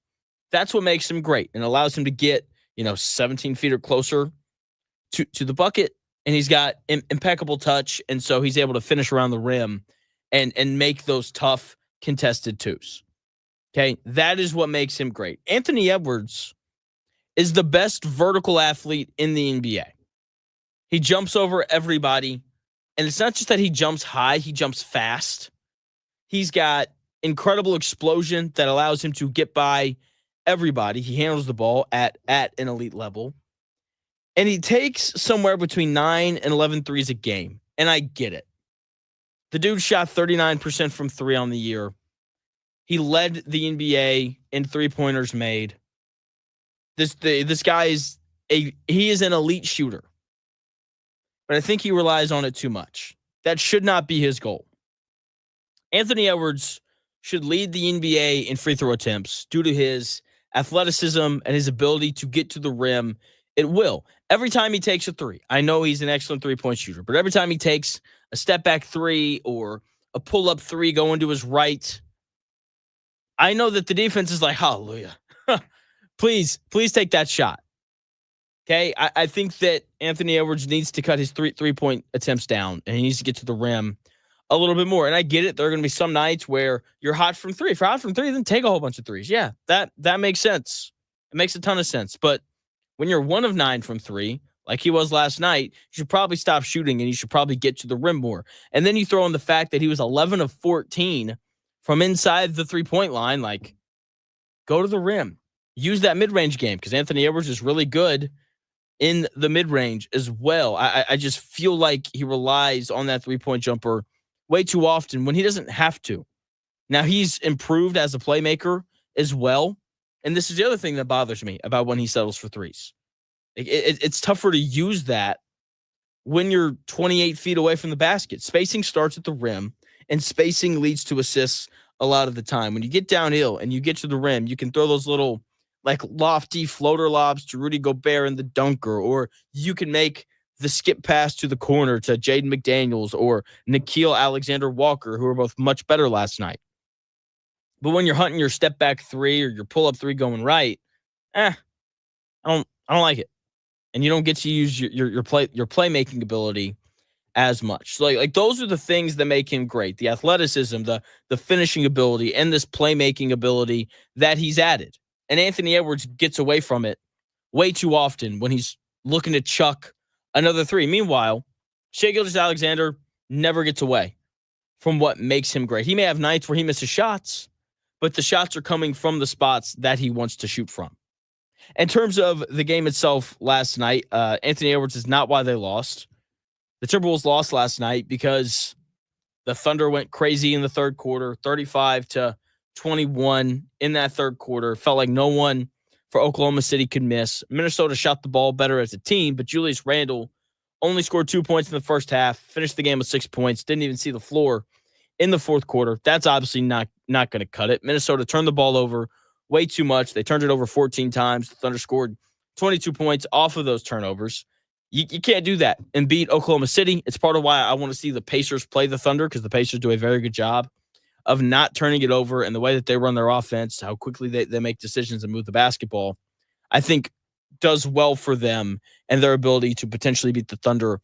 That's what makes him great and allows him to get, 17 feet or closer to the bucket. And he's got impeccable touch. And so he's able to finish around the rim and make those tough contested twos. Okay. That is what makes him great. Anthony Edwards is the best vertical athlete in the NBA. He jumps over everybody. And it's not just that he jumps high, he jumps fast. He's got incredible explosion that allows him to get by everybody. He handles the ball at an elite level. And he takes somewhere between 9 and 11 threes a game. And I get it. The dude shot 39% from 3 on the year. He led the NBA in 3-pointers made. This guy is an elite shooter. But I think he relies on it too much. That should not be his goal. Anthony Edwards should lead the NBA in free throw attempts due to his athleticism and his ability to get to the rim. It will. Every time he takes a 3, I know he's an excellent 3-point shooter, but every time he takes a step-back 3 or a pull-up 3 going to his right, I know that the defense is like, hallelujah. Please take that shot. Okay, I think that Anthony Edwards needs to cut his three-point attempts down, and he needs to get to the rim a little bit more. And I get it. There are going to be some nights where you're hot from 3. If you're hot from 3, then take a whole bunch of 3s. Yeah, that makes sense. It makes a ton of sense. But when you're 1 of 9 from 3, like he was last night, you should probably stop shooting, and you should probably get to the rim more. And then you throw in the fact that he was 11 of 14 from inside the 3-point line. Like, go to the rim. Use that mid-range game, because Anthony Edwards is really good in the mid-range as well. I just feel like he relies on that 3-point jumper way too often when he doesn't have to. Now, he's improved as a playmaker as well. And this is the other thing that bothers me about when he settles for 3s. It's tougher to use that when you're 28 feet away from the basket. Spacing starts at the rim, and spacing leads to assists a lot of the time. When you get downhill and you get to the rim, you can throw those little like lofty floater lobs to Rudy Gobert and the dunker, or you can make the skip pass to the corner to Jaden McDaniels or Nickeil Alexander-Walker, who are both much better last night. But when you're hunting your step back three or your pull up three going right, I don't like it. And you don't get to use your playmaking ability as much. So like those are the things that make him great. The athleticism, the finishing ability, and this playmaking ability that he's added. And Anthony Edwards gets away from it way too often when he's looking to chuck another three. Meanwhile, Shai Gilgeous-Alexander never gets away from what makes him great. He may have nights where he misses shots, but the shots are coming from the spots that he wants to shoot from. In terms of the game itself last night, Anthony Edwards is not why they lost. The Timberwolves lost last night because the Thunder went crazy in the third quarter, 35-21 in that third quarter. Felt like no one for Oklahoma City could miss. Minnesota shot the ball better as a team, but Julius Randle only scored 2 points in the first half, finished the game with 6 points, didn't even see the floor in the fourth quarter. That's obviously not going to cut it. Minnesota turned the ball over way too much. They turned it over 14 times. The Thunder scored 22 points off of those turnovers. You can't do that and beat Oklahoma City. It's part of why I want to see the Pacers play the Thunder, because the Pacers do a very good job of not turning it over, and the way that they run their offense, how quickly they make decisions and move the basketball, I think does well for them and their ability to potentially beat the Thunder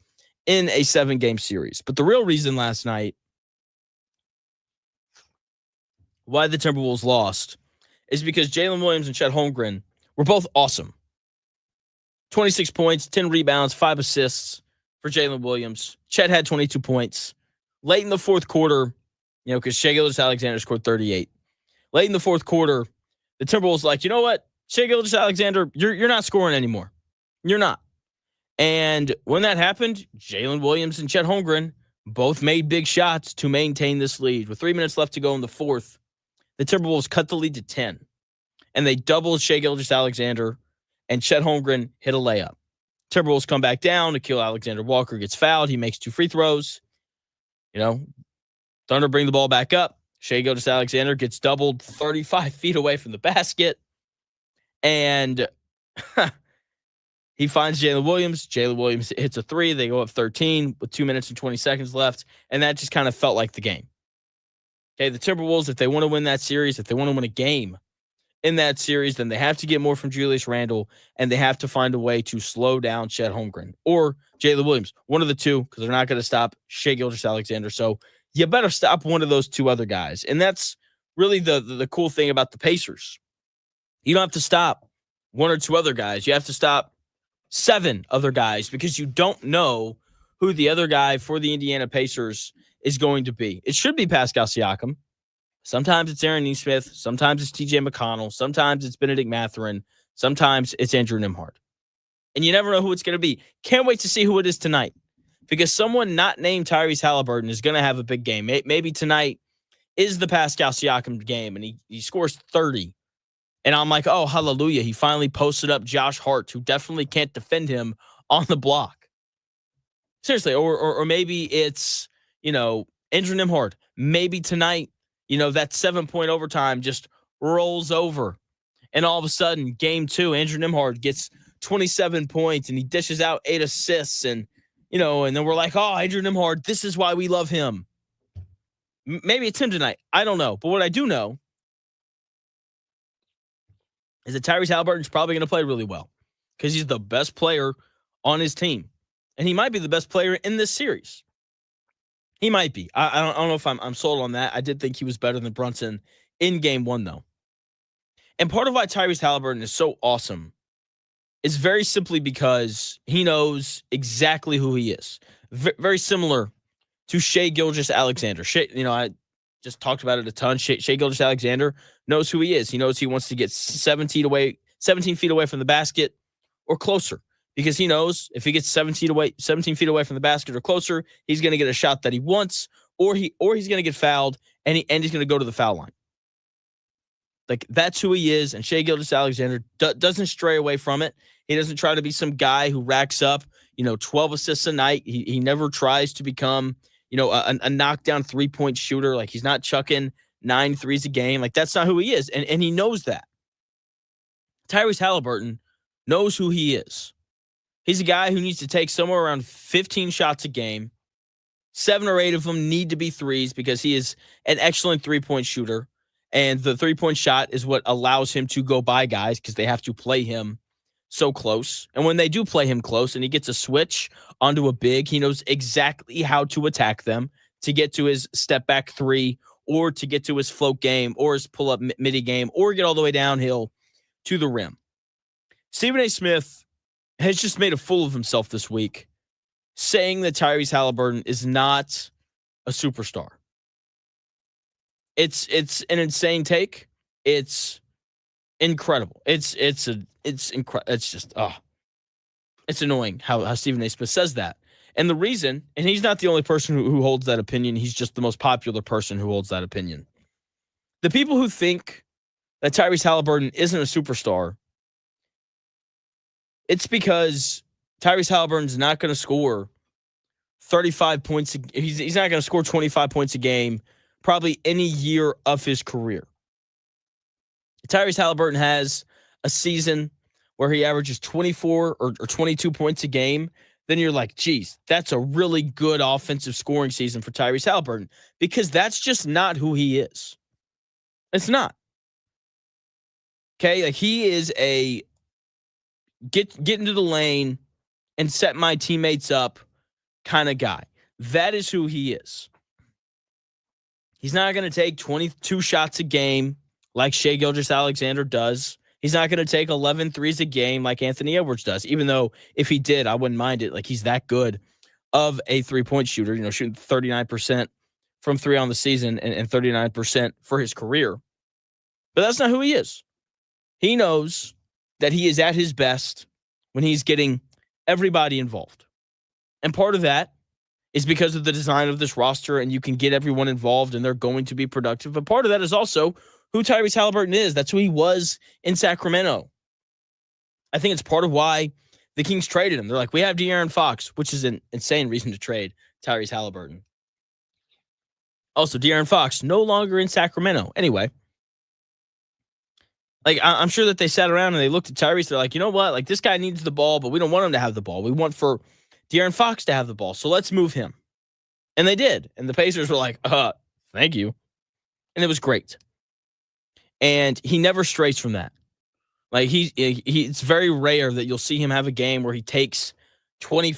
in a 7-game series. But the real reason last night why the Timberwolves lost is because Jalen Williams and Chet Holmgren were both awesome. 26 points, 10 rebounds, 5 assists for Jalen Williams. Chet had 22 points. Late in the fourth quarter, because Shai Gilgeous-Alexander scored 38. Late in the fourth quarter, the Timberwolves like, you know what? Shai Gilgeous-Alexander, you're not scoring anymore. You're not. And when that happened, Jalen Williams and Chet Holmgren both made big shots to maintain this lead. With 3 minutes left to go in the fourth, the Timberwolves cut the lead to 10. And they doubled Shai Gilgeous-Alexander, and Chet Holmgren hit a layup. Timberwolves come back down. Nickeil Alexander-Walker gets fouled. He makes 2 free throws. Thunder bring the ball back up. Shai Gilgeous-Alexander gets doubled 35 feet away from the basket. And he finds Jalen Williams. Jalen Williams hits a 3. They go up 13 with 2 minutes and 20 seconds left. And that just kind of felt like the game. Okay, the Timberwolves, if they want to win that series, if they want to win a game in that series, then they have to get more from Julius Randle, and they have to find a way to slow down Chet Holmgren or Jalen Williams. One of the two, because they're not going to stop Shai Gilgeous-Alexander. So you better stop one of those two other guys. And that's really the cool thing about the Pacers. You don't have to stop one or two other guys. You have to stop 7 other guys, because you don't know who the other guy for the Indiana Pacers is going to be. It should be Pascal Siakam. Sometimes it's Aaron Nesmith. Sometimes it's TJ McConnell. Sometimes it's Benedict Mathurin. Sometimes it's Andrew Nembhard. And you never know who it's going to be. Can't wait to see who it is tonight, because someone not named Tyrese Halliburton is going to have a big game. Maybe tonight is the Pascal Siakam game, and he scores 30. And I'm like, oh, hallelujah. He finally posted up Josh Hart, who definitely can't defend him on the block. Seriously. Or maybe it's, Andrew Nembhard. Maybe tonight, that 7-point overtime just rolls over. And all of a sudden, game 2, Andrew Nembhard gets 27 points and he dishes out 8 assists. And, and then we're like, oh, Andrew Nembhard, this is why we love him. Maybe it's him tonight. I don't know. But what I do know is that Tyrese Halliburton is probably going to play really well, because he's the best player on his team. And he might be the best player in this series. He might be. I don't know if I'm sold on that. I did think he was better than Brunson in game 1, though. And part of why Tyrese Halliburton is so awesome is very simply because he knows exactly who he is. Very similar to Shai Gilgeous-Alexander. I just talked about it a ton. Shai Gilgeous-Alexander knows who he is. He knows he wants to get 17 feet away from the basket or closer, because he knows if he gets 17 feet away from the basket or closer, he's going to get a shot that he wants, or he's going to get fouled, and he's going to go to the foul line. Like, that's who he is, and Shai Gilgeous-Alexander doesn't stray away from it. He doesn't try to be some guy who racks up, 12 assists a night. He never tries to become, a knockdown 3-point shooter. Like, he's not chucking 9 threes a game. Like, that's not who he is. And he knows that. Tyrese Halliburton knows who he is. He's a guy who needs to take somewhere around 15 shots a game. 7 or 8 of them need to be threes because he is an excellent three-point shooter. And the three-point shot is what allows him to go by guys because they have to play him so close. And when they do play him close and he gets a switch onto a big, he knows exactly how to attack them to get to his step-back three or to get to his float game or his pull-up midi game or get all the way downhill to the rim. Stephen A. Smith has just made a fool of himself this week, saying that Tyrese Halliburton is not a superstar. It's an insane take. It's incredible. It's annoying how Stephen A. Smith says that. And the reason, and he's not the only person who holds that opinion, he's just the most popular person who holds that opinion. The people who think that Tyrese Halliburton isn't a superstar, it's because Tyrese Halliburton's not going to score 35 points. He's not going to score 25 points a game probably any year of his career. Tyrese Halliburton has a season where he averages 24 or 22 points a game. Then you're like, geez, that's a really good offensive scoring season for Tyrese Halliburton, because that's just not who he is. It's not. Okay, like, he is a get into the lane and set my teammates up kind of guy. That is who he is. He's not going to take 22 shots a game like Shai Gilgeous-Alexander does. He's not going to take 11 threes a game like Anthony Edwards does, even though if he did, I wouldn't mind it. Like, he's that good of a three-point shooter, shooting 39% from three on the season and 39% for his career. But that's not who he is. He knows that he is at his best when he's getting everybody involved. And part of that is because of the design of this roster, and you can get everyone involved and they're going to be productive. But part of that is also who Tyrese Halliburton is. That's who he was in Sacramento. I think it's part of why the Kings traded him. They're like, we have De'Aaron Fox, which is an insane reason to trade Tyrese Halliburton. Also, De'Aaron Fox no longer in Sacramento. Anyway, like, I'm sure that they sat around and they looked at Tyrese. They're like, you know what? Like, this guy needs the ball, but we don't want him to have the ball. We want for De'Aaron Fox to have the ball. So let's move him. And they did. And the Pacers were like, thank you. And it was great. And he never strays from that. Like, it's very rare that you'll see him have a game where he takes 20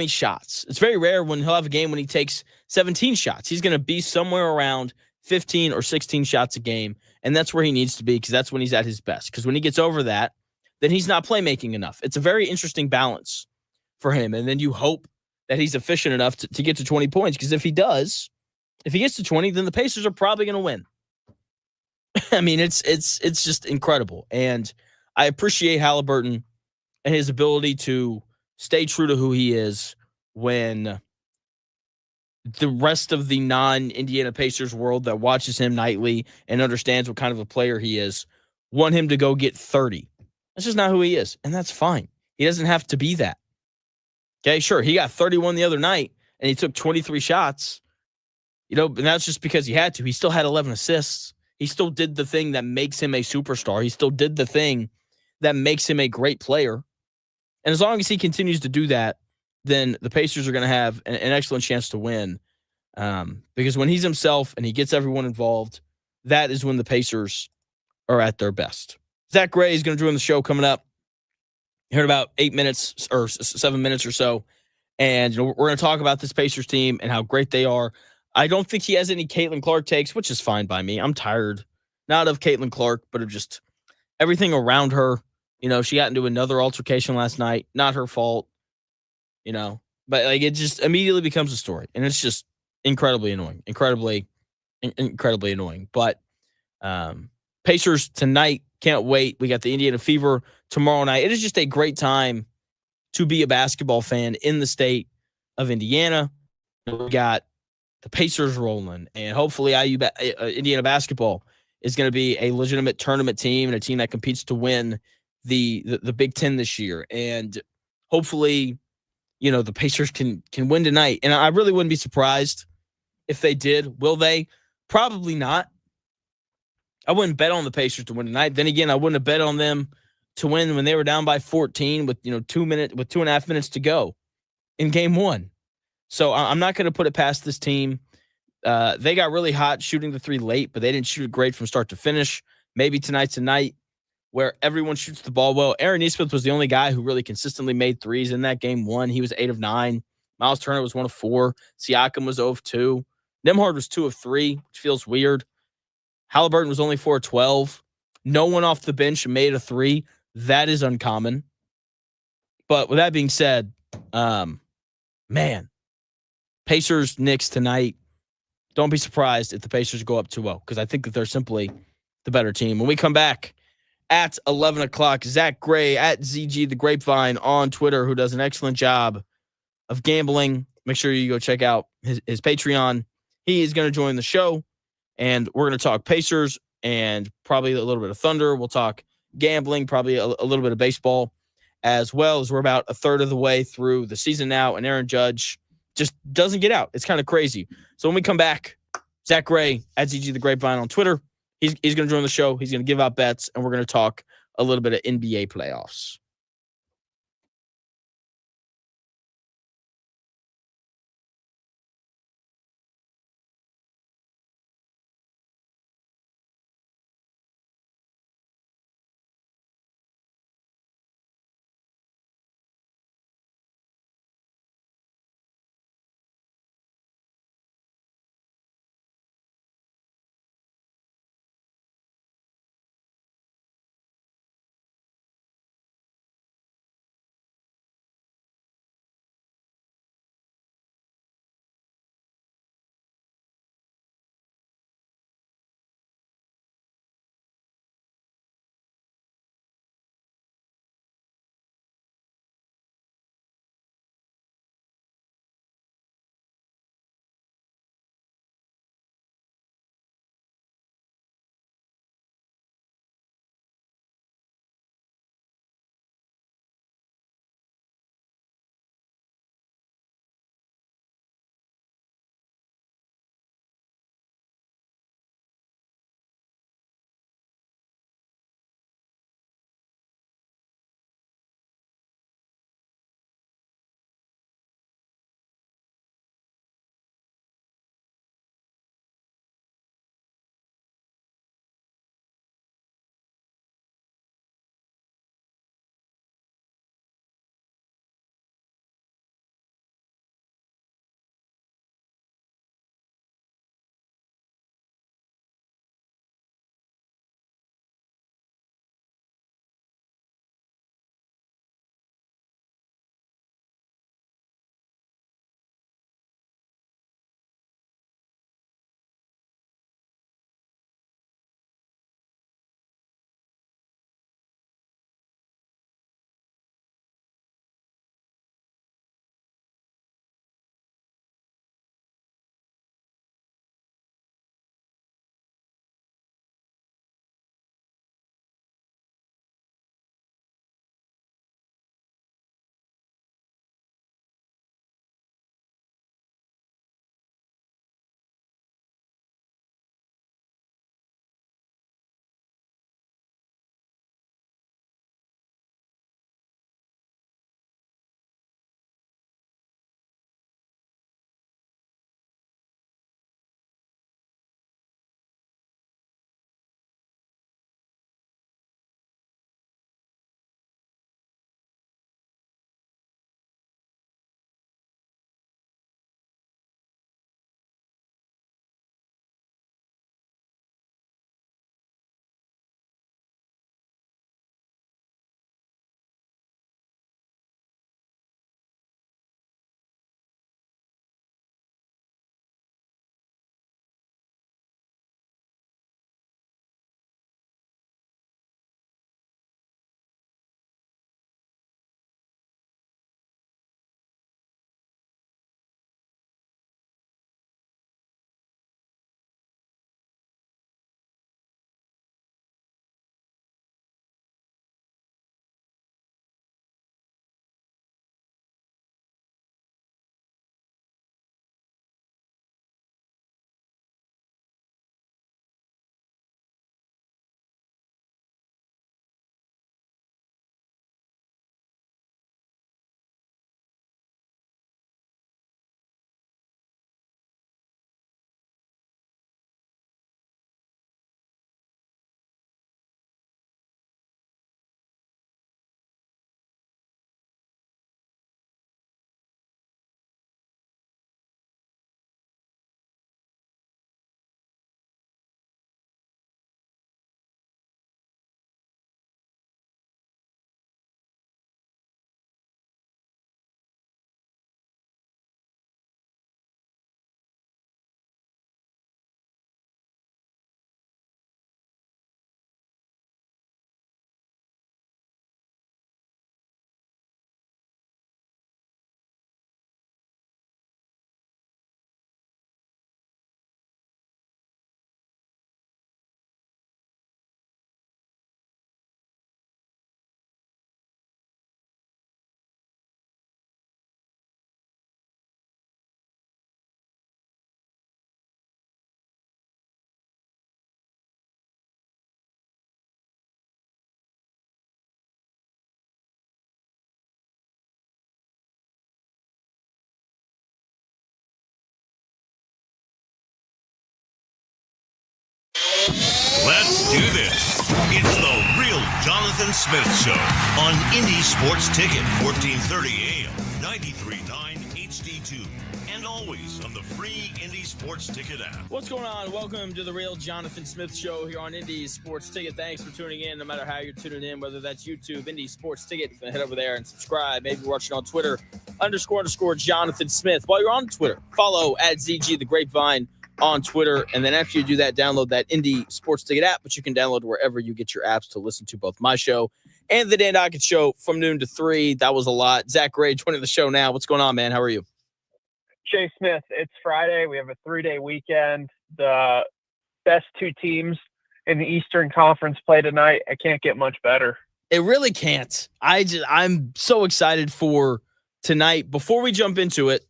shots. It's very rare when he'll have a game when he takes 17 shots. He's going to be somewhere around 15 or 16 shots a game. And that's where he needs to be, because that's when he's at his best. Because when he gets over that, then he's not playmaking enough. It's a very interesting balance for him. And then you hope that he's efficient enough to get to 20 points. Because if he gets to 20, then the Pacers are probably going to win. I mean, it's just incredible. And I appreciate Halliburton and his ability to stay true to who he is when the rest of the non-Indiana Pacers world that watches him nightly and understands what kind of a player he is want him to go get 30. That's just not who he is, and that's fine. He doesn't have to be that. Okay, sure, he got 31 the other night, and he took 23 shots, and that's just because he had to. He still had 11 assists. He still did the thing that makes him a superstar. He still did the thing that makes him a great player. And as long as he continues to do that, then the Pacers are going to have an excellent chance to win. Because when he's himself and he gets everyone involved, that is when the Pacers are at their best. Zack Gray is going to join the show coming up. You heard about 8 minutes or 7 minutes or so. And we're going to talk about this Pacers team and how great they are. I don't think he has any Caitlin Clark takes, which is fine by me. I'm tired, not of Caitlin Clark, but of just everything around her. She got into another altercation last night. Not her fault. But like, it just immediately becomes a story, and it's just incredibly annoying, incredibly annoying. But Pacers tonight, can't wait. We got the Indiana Fever tomorrow night. It is just a great time to be a basketball fan in the state of Indiana. We got the Pacers rolling, and hopefully Indiana basketball is going to be a legitimate tournament team and a team that competes to win the Big Ten this year. And hopefully, the Pacers can win tonight. And I really wouldn't be surprised if they did. Will they? Probably not. I wouldn't bet on the Pacers to win tonight. Then again, I wouldn't have bet on them to win when they were down by 14 with 2.5 minutes to go in game one. So I'm not going to put it past this team. They got really hot shooting the three late, but they didn't shoot it great from start to finish. Maybe tonight's a night where everyone shoots the ball well. Aaron Nesmith was the only guy who really consistently made threes in that game one. He was 8 of 9. Miles Turner was 1 of 4. Siakam was 0 of 2. Nembhard was 2 of 3, which feels weird. Halliburton was only 4 of 12. No one off the bench made a 3. That is uncommon. But with that being said, man, Pacers, Knicks tonight. Don't be surprised if the Pacers go up 2-0 because I think that they're simply the better team. When we come back at 11 o'clock, Zack Gray at ZG The Grapevine on Twitter, who does an excellent job of gambling. Make sure you go check out his Patreon. He is going to join the show, and we're going to talk Pacers and probably a little bit of Thunder. We'll talk gambling, probably a little bit of baseball, as well as we're about a third of the way through the season now, and Aaron Judge just doesn't get out. It's kind of crazy. So when we come back, Zack Gray at ZG The Grapevine on Twitter. He's going to join the show. He's going to give out bets, and we're going to talk a little bit of NBA playoffs. do this. It's the Real Jonathan Smith Show on Indy Sports Ticket, 1430 AM, 93.9 HD2, and always on the free Indy Sports Ticket app. What's going on? Welcome to the Real Jonathan Smith Show here on Indy Sports Ticket. Thanks for tuning in, no matter how you're tuning in, whether that's YouTube, Indy Sports Ticket. You can head over there and subscribe. Maybe you're watching on Twitter, __ Jonathan Smith. While you're on Twitter, follow at ZG The Grapevine on Twitter. And then after you do that, download that Indy Sports Ticket app, which you can download wherever you get your apps to listen to both my show and the Dan Dockett Show from noon to 3. That was a lot. Zack Gray joining the show now. What's going on, man? How are you? Jay Smith, it's Friday. We have a 3-day weekend. The best two teams in the Eastern Conference play tonight. I can't get much better. It really can't. I'm so excited for tonight. Before we jump into it,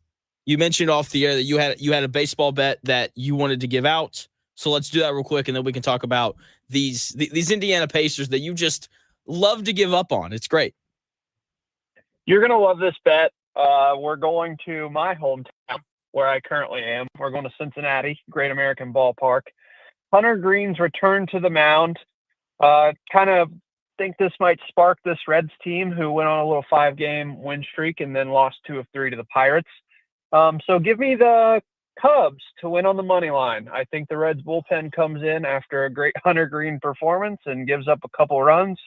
you mentioned off the air that you had a baseball bet that you wanted to give out. So let's do that real quick, and then we can talk about these Indiana Pacers that you just love to give up on. It's great. You're going to love this bet. We're going to my hometown where I currently am. We're going to Cincinnati, Great American Ballpark. Hunter Green's return to the mound. Kind of think this might spark this Reds team who went on a little 5-game win streak and then lost 2 of 3 to the Pirates. So give me the Cubs to win on the money line. I think the Reds bullpen comes in after a great Hunter Green performance and gives up a couple runs.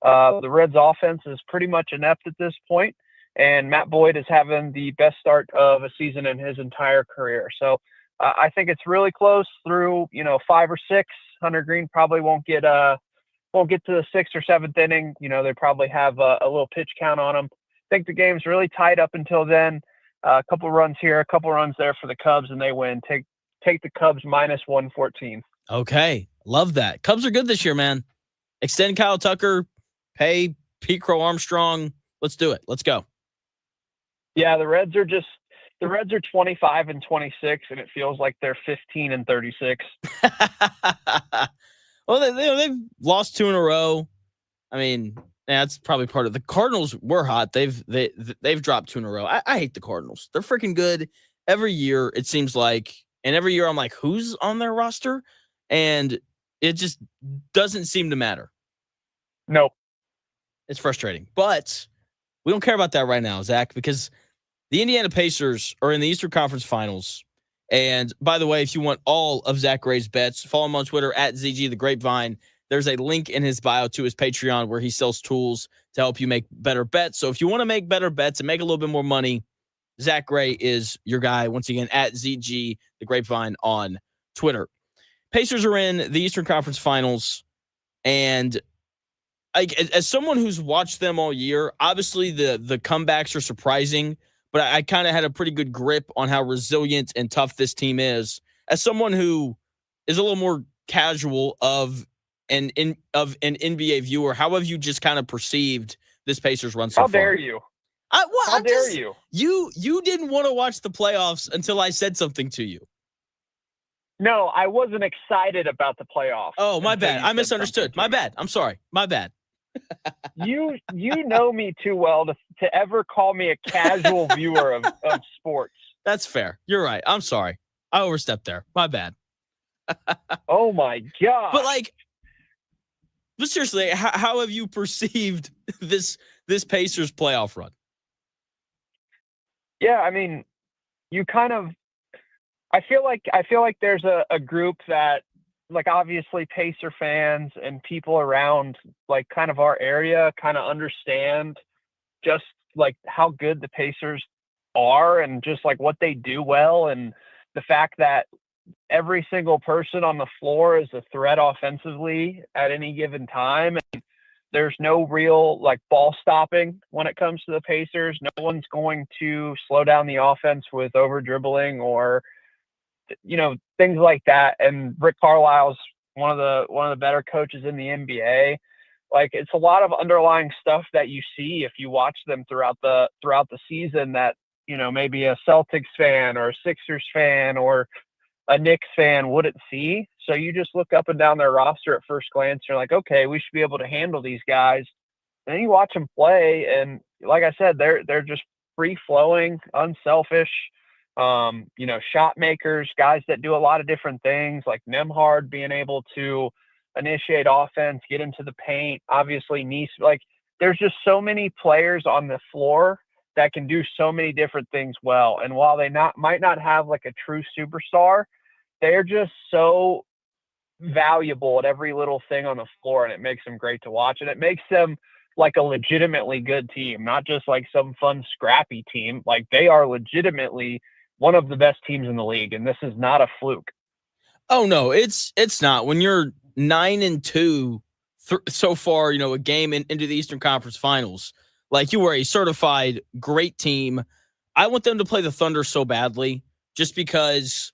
The Reds offense is pretty much inept at this point, and Matt Boyd is having the best start of a season in his entire career. So I think it's really close through, 5 or 6. Hunter Green probably won't get to the 6th or 7th inning. They probably have a little pitch count on them. I think the game's really tight up until then. A couple runs here, a couple runs there for the Cubs, and they win. Take the Cubs -114. Okay, love that. Cubs are good this year, man. Extend Kyle Tucker, pay Pete Crow Armstrong. Let's do it. Let's go. Yeah, the Reds are 25-26, and it feels like they're 15-36. Well, they've lost 2 in a row. I mean, that's probably part of the Cardinals were hot. They've dropped 2 in a row. I hate the Cardinals. They're freaking good every year, it seems like. And every year I'm like, who's on their roster? And it just doesn't seem to matter. Nope. It's frustrating. But we don't care about that right now, Zach, because the Indiana Pacers are in the Eastern Conference Finals. And by the way, if you want all of Zack Gray's bets, follow him on Twitter at ZG The Grapevine. There's a link in his bio to his Patreon where he sells tools to help you make better bets. So if you want to make better bets and make a little bit more money, Zack Gray is your guy. Once again, at ZG The Grapevine on Twitter. Pacers are in the Eastern Conference Finals. And as someone who's watched them all year, obviously the comebacks are surprising, but I kind of had a pretty good grip on how resilient and tough this team is. As someone who is a little more casual of an NBA viewer, how have you just kind of perceived this Pacers run so far? How dare you? How dare you? You didn't want to watch the playoffs until I said something to you. No, I wasn't excited about the playoffs. Oh, my bad. I misunderstood. My bad. I'm sorry. My bad. You know me too well to ever call me a casual viewer of sports. That's fair. You're right. I'm sorry. I overstepped there. My bad. Oh my God. But seriously, how have you perceived this Pacers playoff run? Yeah, I mean, I feel like there's a group that, like, obviously Pacer fans and people around, like, kind of our area kind of understand just, like, how good the Pacers are and just, like, what they do well, and the fact that every single person on the floor is a threat offensively at any given time. And there's no real, like, ball stopping when it comes to the Pacers. No one's going to slow down the offense with over dribbling or, things like that. And Rick Carlisle's one of the better coaches in the NBA. Like, it's a lot of underlying stuff that you see if you watch them throughout the season that, maybe a Celtics fan or a Sixers fan or a Knicks fan wouldn't see. So you just look up and down their roster at first glance. You're like, okay, we should be able to handle these guys. And then you watch them play, and like I said, they're just free flowing, unselfish, shot makers, guys that do a lot of different things, like Nembhard being able to initiate offense, get into the paint. Obviously, like there's just so many players on the floor that can do so many different things well. And while they might not have like a true superstar, they're just so valuable at every little thing on the floor, and it makes them great to watch. And it makes them like a legitimately good team, not just like some fun, scrappy team. Like they are legitimately one of the best teams in the league, and this is not a fluke. Oh no, it's not. When you're 9-2 so far, a game into the Eastern Conference Finals, like you were a certified great team. I want them to play the Thunder so badly, just because.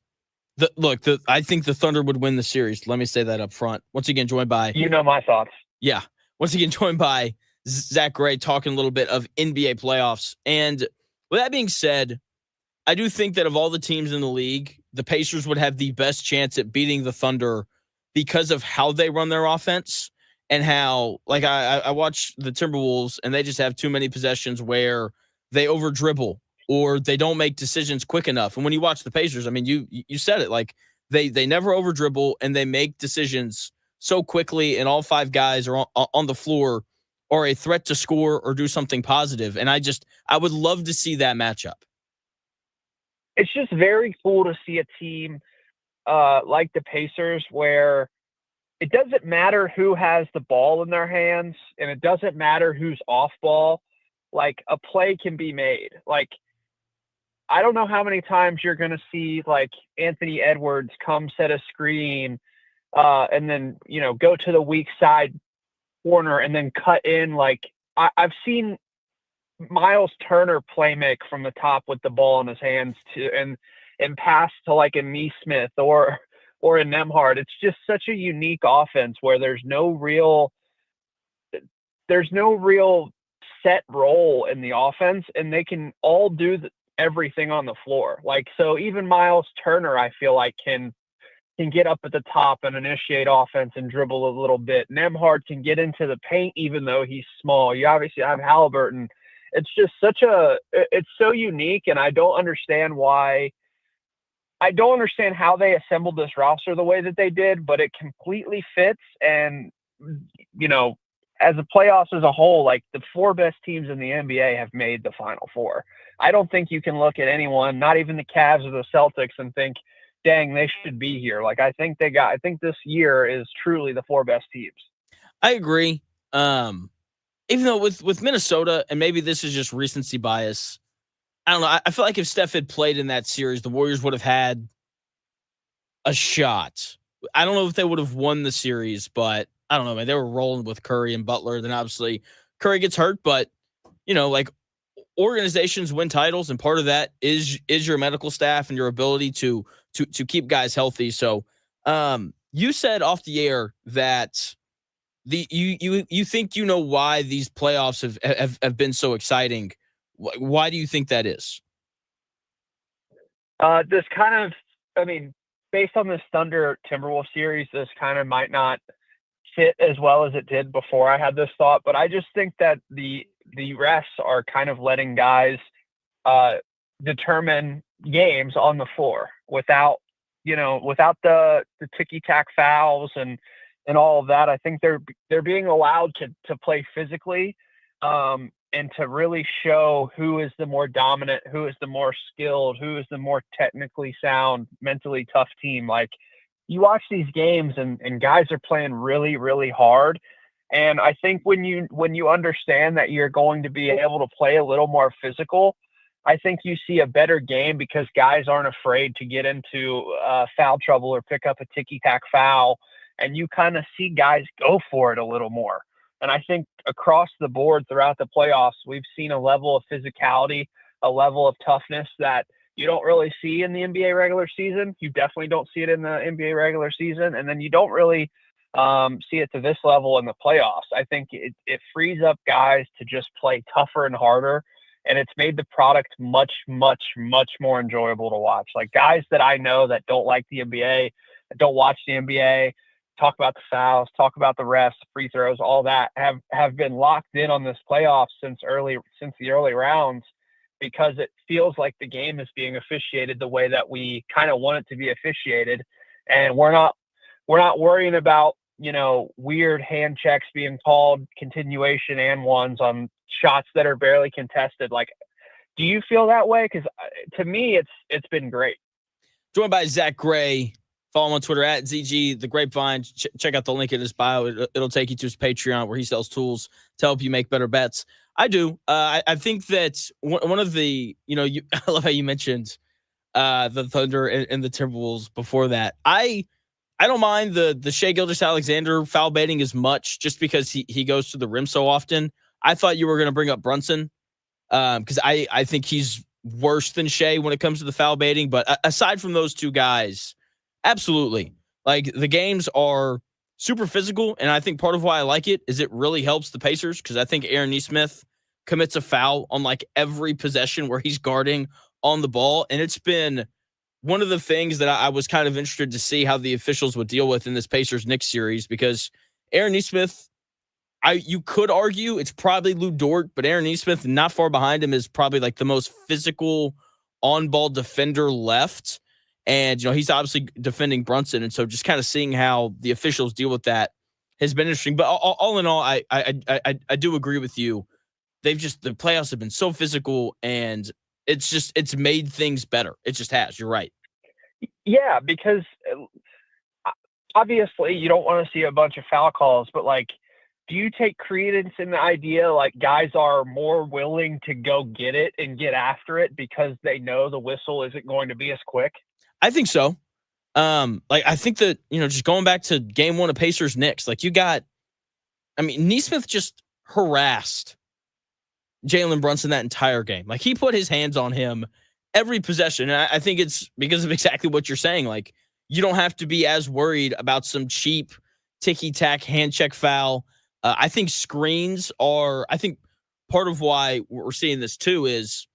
I think the Thunder would win the series. Let me say that up front. Once again, joined by my thoughts. Yeah. Once again, joined by Zack Gray, talking a little bit of NBA playoffs. And with that being said, I do think that of all the teams in the league, the Pacers would have the best chance at beating the Thunder because of how they run their offense and how, like, I watch the Timberwolves and they just have too many possessions where they over dribble or they don't make decisions quick enough. And when you watch the Pacers, I mean, you said it, like they never over dribble and they make decisions so quickly, and all five guys are on the floor or a threat to score or do something positive. And I would love to see that matchup. It's just very cool to see a team like the Pacers where it doesn't matter who has the ball in their hands and it doesn't matter who's off ball. Like a play can be made. Like, I don't know how many times you're going to see like Anthony Edwards come set a screen and then, go to the weak side corner and then cut in. Like I've seen Miles Turner play make from the top with the ball in his hands and pass to like a Neesmith or a Nembhard. It's just such a unique offense where there's no real set role in the offense, and they can all do everything on the floor. Like, so even Miles Turner, I feel like can get up at the top and initiate offense and dribble a little bit. Nembhard can get into the paint even though he's small. You obviously have Halliburton. It's just it's so unique, and I don't understand how they assembled this roster the way that they did, but it completely fits. And, as a playoffs as a whole, like the four best teams in the NBA have made the Final Four. I don't think you can look at anyone, not even the Cavs or the Celtics, and think, dang, they should be here. Like, I think this year is truly the four best teams. I agree. Even though with Minnesota, and maybe this is just recency bias, I don't know. I feel like if Steph had played in that series, the Warriors would have had a shot. I don't know if they would have won the series, but I don't know, man. They were rolling with Curry and Butler. Then obviously Curry gets hurt, but like organizations win titles, and part of that is your medical staff and your ability to keep guys healthy. So, you said off the air that you think why these playoffs have been so exciting. Why do you think that is? This kind of, I mean, based on this Thunder Timberwolves series, this kind of might not fit as well as it did before I had this thought, but I just think that the refs are kind of letting guys determine games on the floor without the ticky-tack fouls and all of that. I think they're being allowed to play physically and to really show who is the more dominant, who is the more skilled, who is the more technically sound, mentally tough team. Like, you watch these games and guys are playing really, really hard. And I think when you understand that you're going to be able to play a little more physical, I think you see a better game because guys aren't afraid to get into foul trouble or pick up a ticky-tack foul. And you kind of see guys go for it a little more. And I think across the board throughout the playoffs, we've seen a level of physicality, a level of toughness that you don't really see in the NBA regular season. You definitely don't see it in the NBA regular season. And then you don't really see it to this level in the playoffs. I think it frees up guys to just play tougher and harder. And it's made the product much, much, much more enjoyable to watch. Like, guys that I know that don't like the NBA, that don't watch the NBA, talk about the fouls, talk about the refs, free throws, all that have been locked in on this playoffs since the early rounds, because it feels like the game is being officiated the way that we kind of want it to be officiated. And we're not worrying about weird hand checks being called, continuation and ones on shots that are barely contested. Like, do you feel that way? Because to me, it's been great. Joined by Zack Gray. Follow him on Twitter at ZG The Grapevine. Check out the link in his bio. It'll take you to his Patreon where he sells tools to help you make better bets. I do. I think that one of the, I love how you mentioned the Thunder and the Timberwolves before that. I don't mind the Shai Gilgeous-Alexander foul baiting as much just because he goes to the rim so often. I thought you were going to bring up Brunson because I think he's worse than Shai when it comes to the foul baiting. But aside from those two guys, absolutely. Like, the games are super physical, and I think part of why I like it is it really helps the Pacers because I think Aaron Nesmith commits a foul on like every possession where he's guarding on the ball, and it's been one of the things that I was kind of interested to see how the officials would deal with in this Pacers-Knicks series because Aaron Nesmith, you could argue it's probably Lou Dort, but Aaron Nesmith, not far behind him, is probably like the most physical on-ball defender left. And, he's obviously defending Brunson. And so just kind of seeing how the officials deal with that has been interesting. But all in all, I do agree with you. The playoffs have been so physical, and it's made things better. It just has. You're right. Yeah, because obviously you don't want to see a bunch of foul calls, but like, do you take credence in the idea like guys are more willing to go get it and get after it because they know the whistle isn't going to be as quick? I think so. I think that, just going back to game one of Pacers Knicks, like Nesmith just harassed Jalen Brunson that entire game. Like, he put his hands on him every possession. And I think it's because of exactly what you're saying. Like, you don't have to be as worried about some cheap ticky-tack hand check foul. I think screens are, part of why we're seeing this too is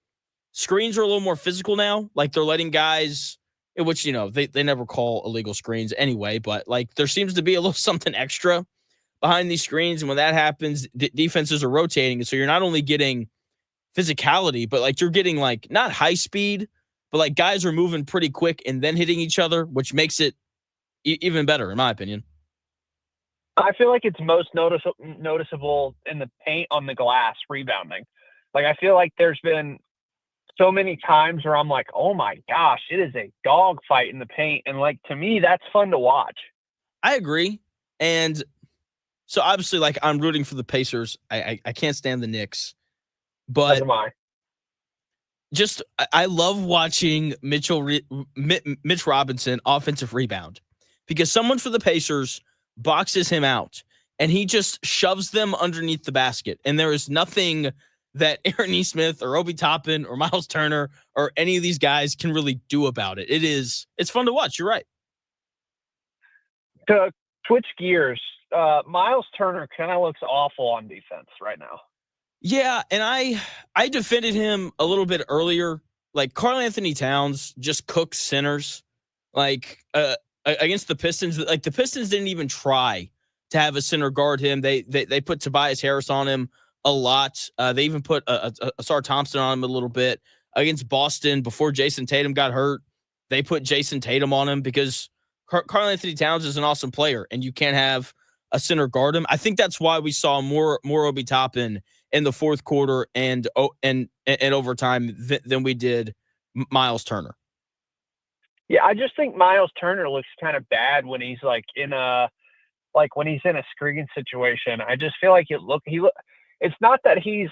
screens are a little more physical now. Like, they're letting guys, which, they never call illegal screens anyway, but like, there seems to be a little something extra behind these screens. And when that happens, defenses are rotating. And so you're not only getting physicality, but like, you're getting like not high speed, but like guys are moving pretty quick and then hitting each other, which makes it even better, in my opinion. I feel like it's most noticeable in the paint on the glass rebounding. Like, I feel like there's been so many times where I'm like, oh my gosh, it is a dog fight in the paint. And like, to me, that's fun to watch. I agree. And so obviously, like, I'm rooting for the Pacers. I can't stand the Knicks, but I love watching Mitch Robinson offensive rebound because someone for the Pacers boxes him out and he just shoves them underneath the basket. And there is nothing that Aaron Nesmith or Obi Toppin or Miles Turner or any of these guys can really do about it. It's fun to watch. You're right. To switch gears, Miles Turner kind of looks awful on defense right now. Yeah, and I defended him a little bit earlier. Like, Karl-Anthony Towns just cooks centers. Like, against the Pistons, like, the Pistons didn't even try to have a center guard him. They put Tobias Harris on him a lot. They even put Asar Thompson on him a little bit. Against Boston, before Jason Tatum got hurt, they put Jason Tatum on him because Karl-Anthony Towns is an awesome player, and you can't have a center guard him. I think that's why we saw more Obi Toppin in the fourth quarter and overtime than we did Miles Turner. Yeah, I just think Miles Turner looks kind of bad when he's when he's in a screen situation. I just feel like it's not that he's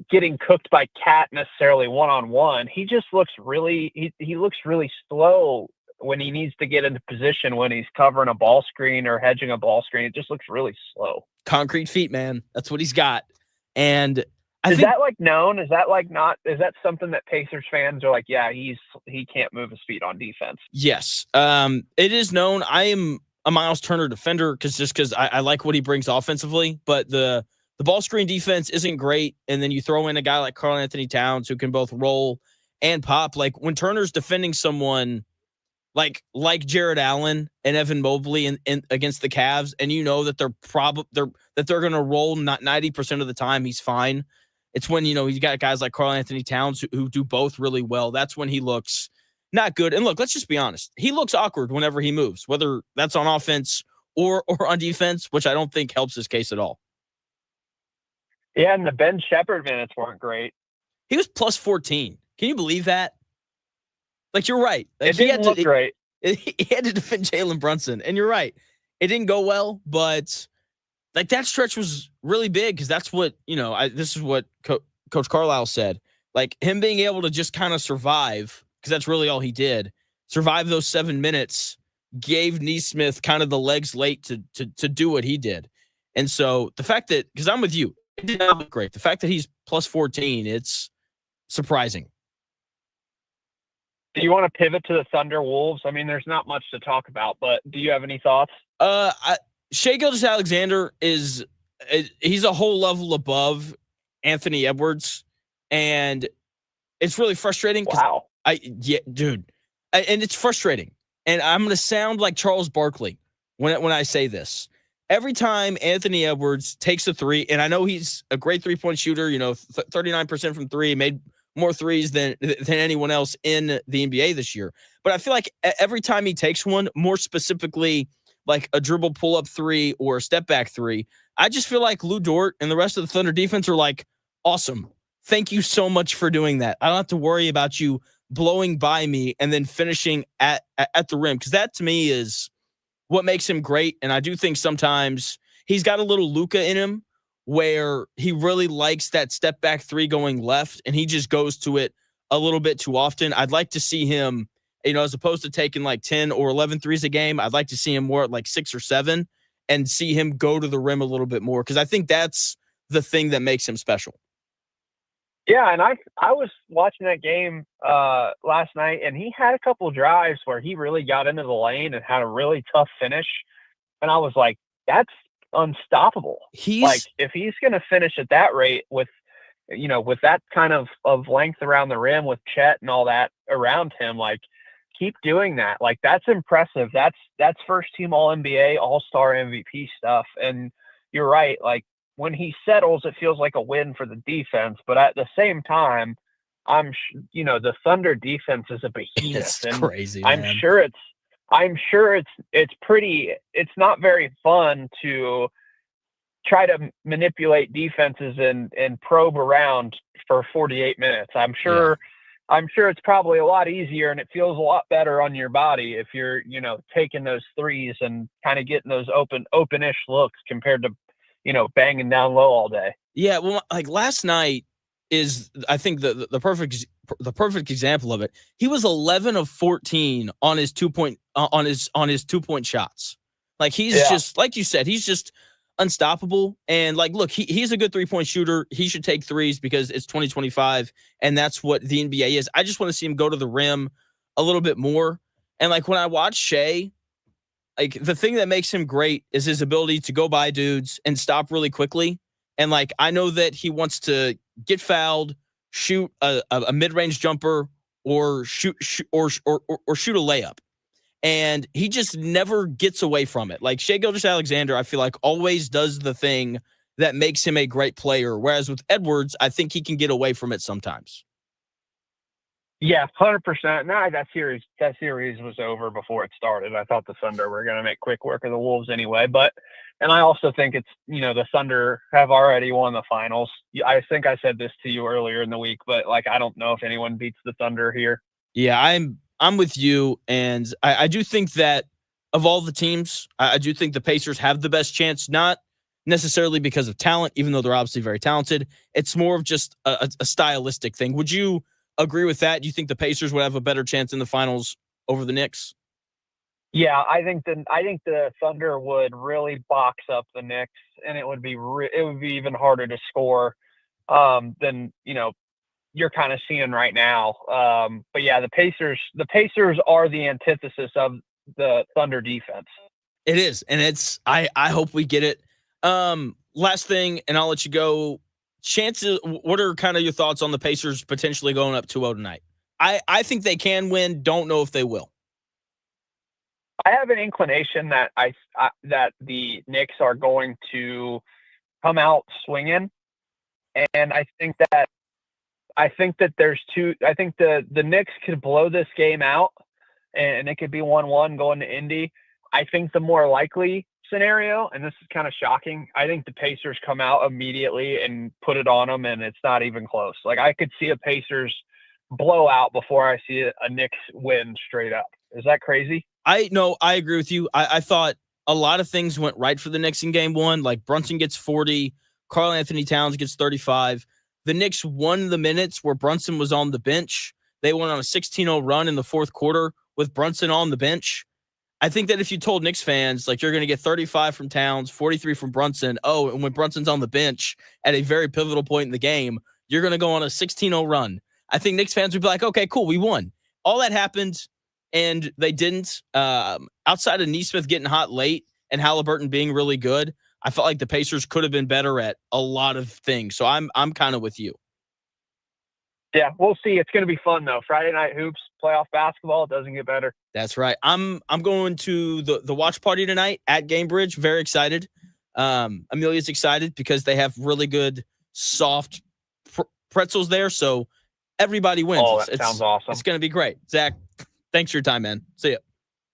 getting cooked by Cat necessarily one-on-one. He just looks he looks really slow when he needs to get into position, when he's covering a ball screen or hedging a ball screen. It just looks really slow. Concrete feet, man. That's what he's got. And is that like known? Is that like not? Is that something that Pacers fans are like, yeah, he can't move his feet on defense? Yes, it is known. I am a Miles Turner defender because I like what he brings offensively, but the ball screen defense isn't great. And then you throw in a guy like Karl-Anthony Towns who can both roll and pop. Like, when Turner's defending someone like Jared Allen and Evan Mobley in against the Cavs, and you know that they're going to roll not 90% of the time, he's fine. It's when, he's got guys like Karl-Anthony Towns who do both really well. That's when he looks not good. And look, let's just be honest. He looks awkward whenever he moves, whether that's on offense or on defense, which I don't think helps his case at all. Yeah, and the Ben Shepherd minutes weren't great. He was plus 14. Can you believe that? Like, you're right. Like, It didn't look great. He had to defend Jalen Brunson, and you're right. It didn't go well, but like that stretch was really big because that's what, this is what Coach Carlisle said. Like, him being able to just kind of survive, because that's really all he did, survive those 7 minutes, gave Nesmith kind of the legs late to do what he did. And so the fact that, because I'm with you, it did not look great. The fact that he's plus 14, it's surprising. Do you want to pivot to the Thunder Wolves? I mean, there's not much to talk about, but do you have any thoughts? Shai Gilgeous-Alexander he's a whole level above Anthony Edwards, and it's really frustrating. Wow. Dude. And it's frustrating. And I'm going to sound like Charles Barkley when I say this. Every time Anthony Edwards takes a three, and I know he's a great three-point shooter, 39% from three, made more threes than anyone else in the NBA this year. But I feel like every time he takes one, more specifically like a dribble pull-up three or a step-back three, I just feel like Lou Dort and the rest of the Thunder defense are like, awesome. Thank you so much for doing that. I don't have to worry about you blowing by me and then finishing at the rim, because that to me is what makes him great. And I do think sometimes he's got a little Luka in him where he really likes that step back three going left, and he just goes to it a little bit too often. I'd like to see him, as opposed to taking like 10 or 11 threes a game, I'd like to see him more at like 6 or 7 and see him go to the rim a little bit more, because I think that's the thing that makes him special. Yeah, and I was watching that game last night, and he had a couple of drives where he really got into the lane and had a really tough finish. And I was like, that's unstoppable. Like, if he's going to finish at that rate with that kind of length around the rim with Chet and all that around him, like, keep doing that. Like, that's impressive. That's first team All-NBA, All-Star MVP stuff. And you're right. Like, when he settles, it feels like a win for the defense. But at the same time, the Thunder defense is a behemoth. It's and crazy, man. I'm sure it's not very fun to try to manipulate defenses and probe around for 48 minutes. I'm sure it's probably a lot easier, and it feels a lot better on your body if you're, taking those threes and kind of getting those open-ish looks compared to, banging down low all day. Yeah, well, like last night is, I think, the perfect example of it. He was 11 of 14 on his 2-point on his 2-point shots. Like, he's just, like you said, he's just unstoppable. And like, look, he's a good 3-point shooter. He should take threes because it's 2025, and that's what the NBA is. I just want to see him go to the rim a little bit more. And like, when I watch Shai, like, the thing that makes him great is his ability to go by dudes and stop really quickly. And like, I know that he wants to get fouled, shoot a mid-range jumper, or shoot a layup, and he just never gets away from it. Like, Shai Gilgeous-Alexander, I feel like, always does the thing that makes him a great player. Whereas with Edwards, I think he can get away from it sometimes. Yeah, 100%. No, that series was over before it started. I thought the Thunder were going to make quick work of the Wolves anyway. And I also think it's, the Thunder have already won the finals. I think I said this to you earlier in the week, but like, I don't know if anyone beats the Thunder here. Yeah, I'm with you, and I do think that of all the teams, I do think the Pacers have the best chance, not necessarily because of talent, even though they're obviously very talented. It's more of just a stylistic thing. Would you agree with that? Do you think the Pacers would have a better chance in the finals over the Knicks? Yeah, I think the Thunder would really box up the Knicks, and it would be even harder to score than you're kind of seeing right now. But yeah, the Pacers are the antithesis of the Thunder defense. It is, and it's I hope we get it. Last thing, and I'll let you go. Chances, what are kind of your thoughts on the Pacers potentially going up 2-0 tonight? I think they can win. Don't know if they will. I have an inclination that that the Knicks are going to come out swinging, and I think that there's two. I think the Knicks could blow this game out, and it could be 1-1 going to Indy. I think the more likely scenario, and this is kind of shocking, I think the Pacers come out immediately and put it on them, and it's not even close. Like, I could see a Pacers blowout before I see a Knicks win straight up. Is that crazy? I agree with you. I thought a lot of things went right for the Knicks in game one. Like Brunson gets 40, Karl Anthony Towns gets 35. The Knicks won the minutes where Brunson was on the bench. They went on a 16-0 run in the fourth quarter with Brunson on the bench. I think that if you told Knicks fans, like, you're going to get 35 from Towns, 43 from Brunson, and when Brunson's on the bench at a very pivotal point in the game, you're going to go on a 16-0 run. I think Knicks fans would be like, okay, cool, we won. All that happened, and they didn't. Outside of Nesmith getting hot late and Halliburton being really good, I felt like the Pacers could have been better at a lot of things. So I'm kind of with you. Yeah, we'll see. It's going to be fun, though. Friday night hoops, playoff basketball, it doesn't get better. That's right. I'm going to the watch party tonight at Gamebridge. Very excited. Amelia's excited because they have really good soft pretzels there. So everybody wins. Oh, that sounds awesome. It's going to be great. Zach, thanks for your time, man. See ya.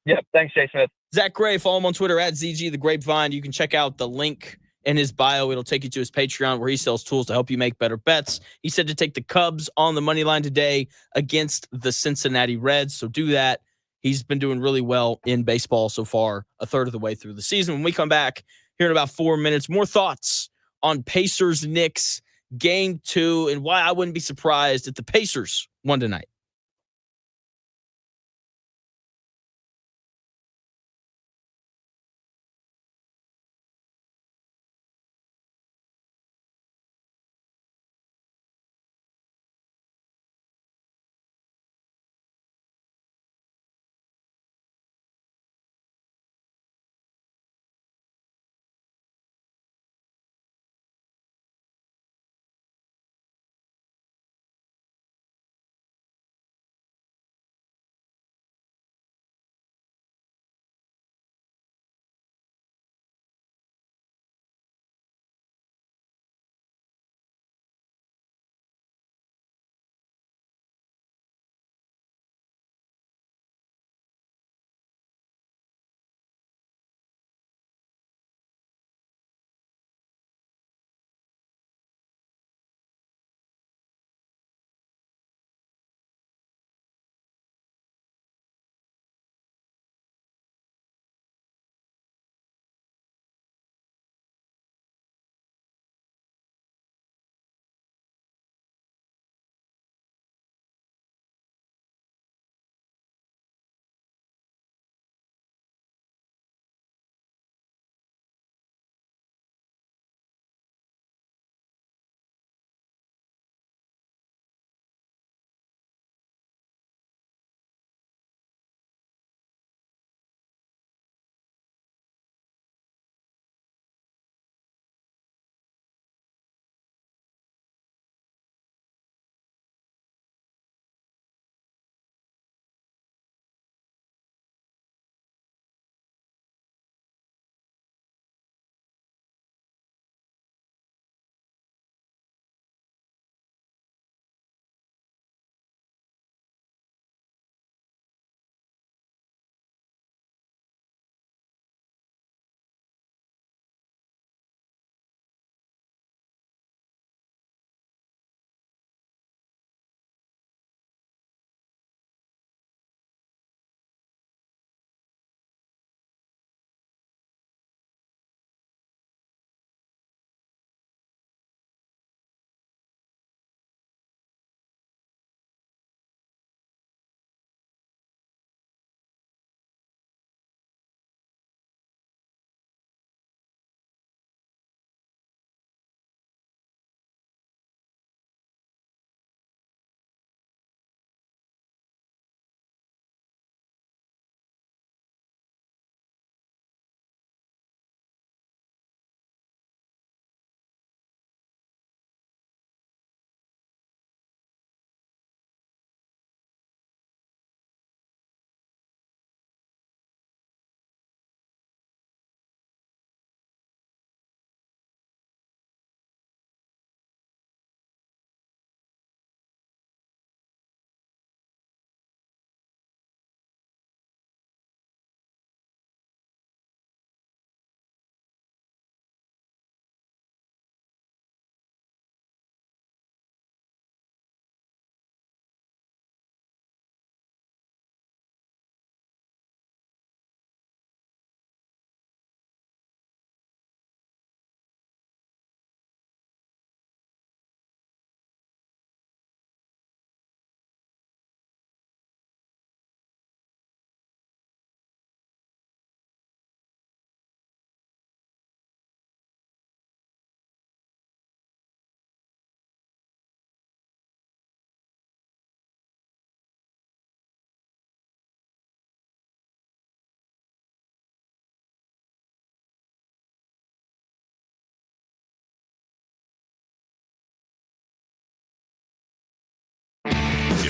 Yep. Thanks, Jay Smith. Zack Gray, follow him on Twitter at ZG the Grapevine. You can check out the link in his bio. It'll take you to his Patreon where he sells tools to help you make better bets. He said to take the Cubs on the money line today against the Cincinnati Reds. So do that. He's been doing really well in baseball so far, a third of the way through the season. When we come back here in about 4 minutes, more thoughts on Pacers-Knicks Game 2 and why I wouldn't be surprised if the Pacers won tonight.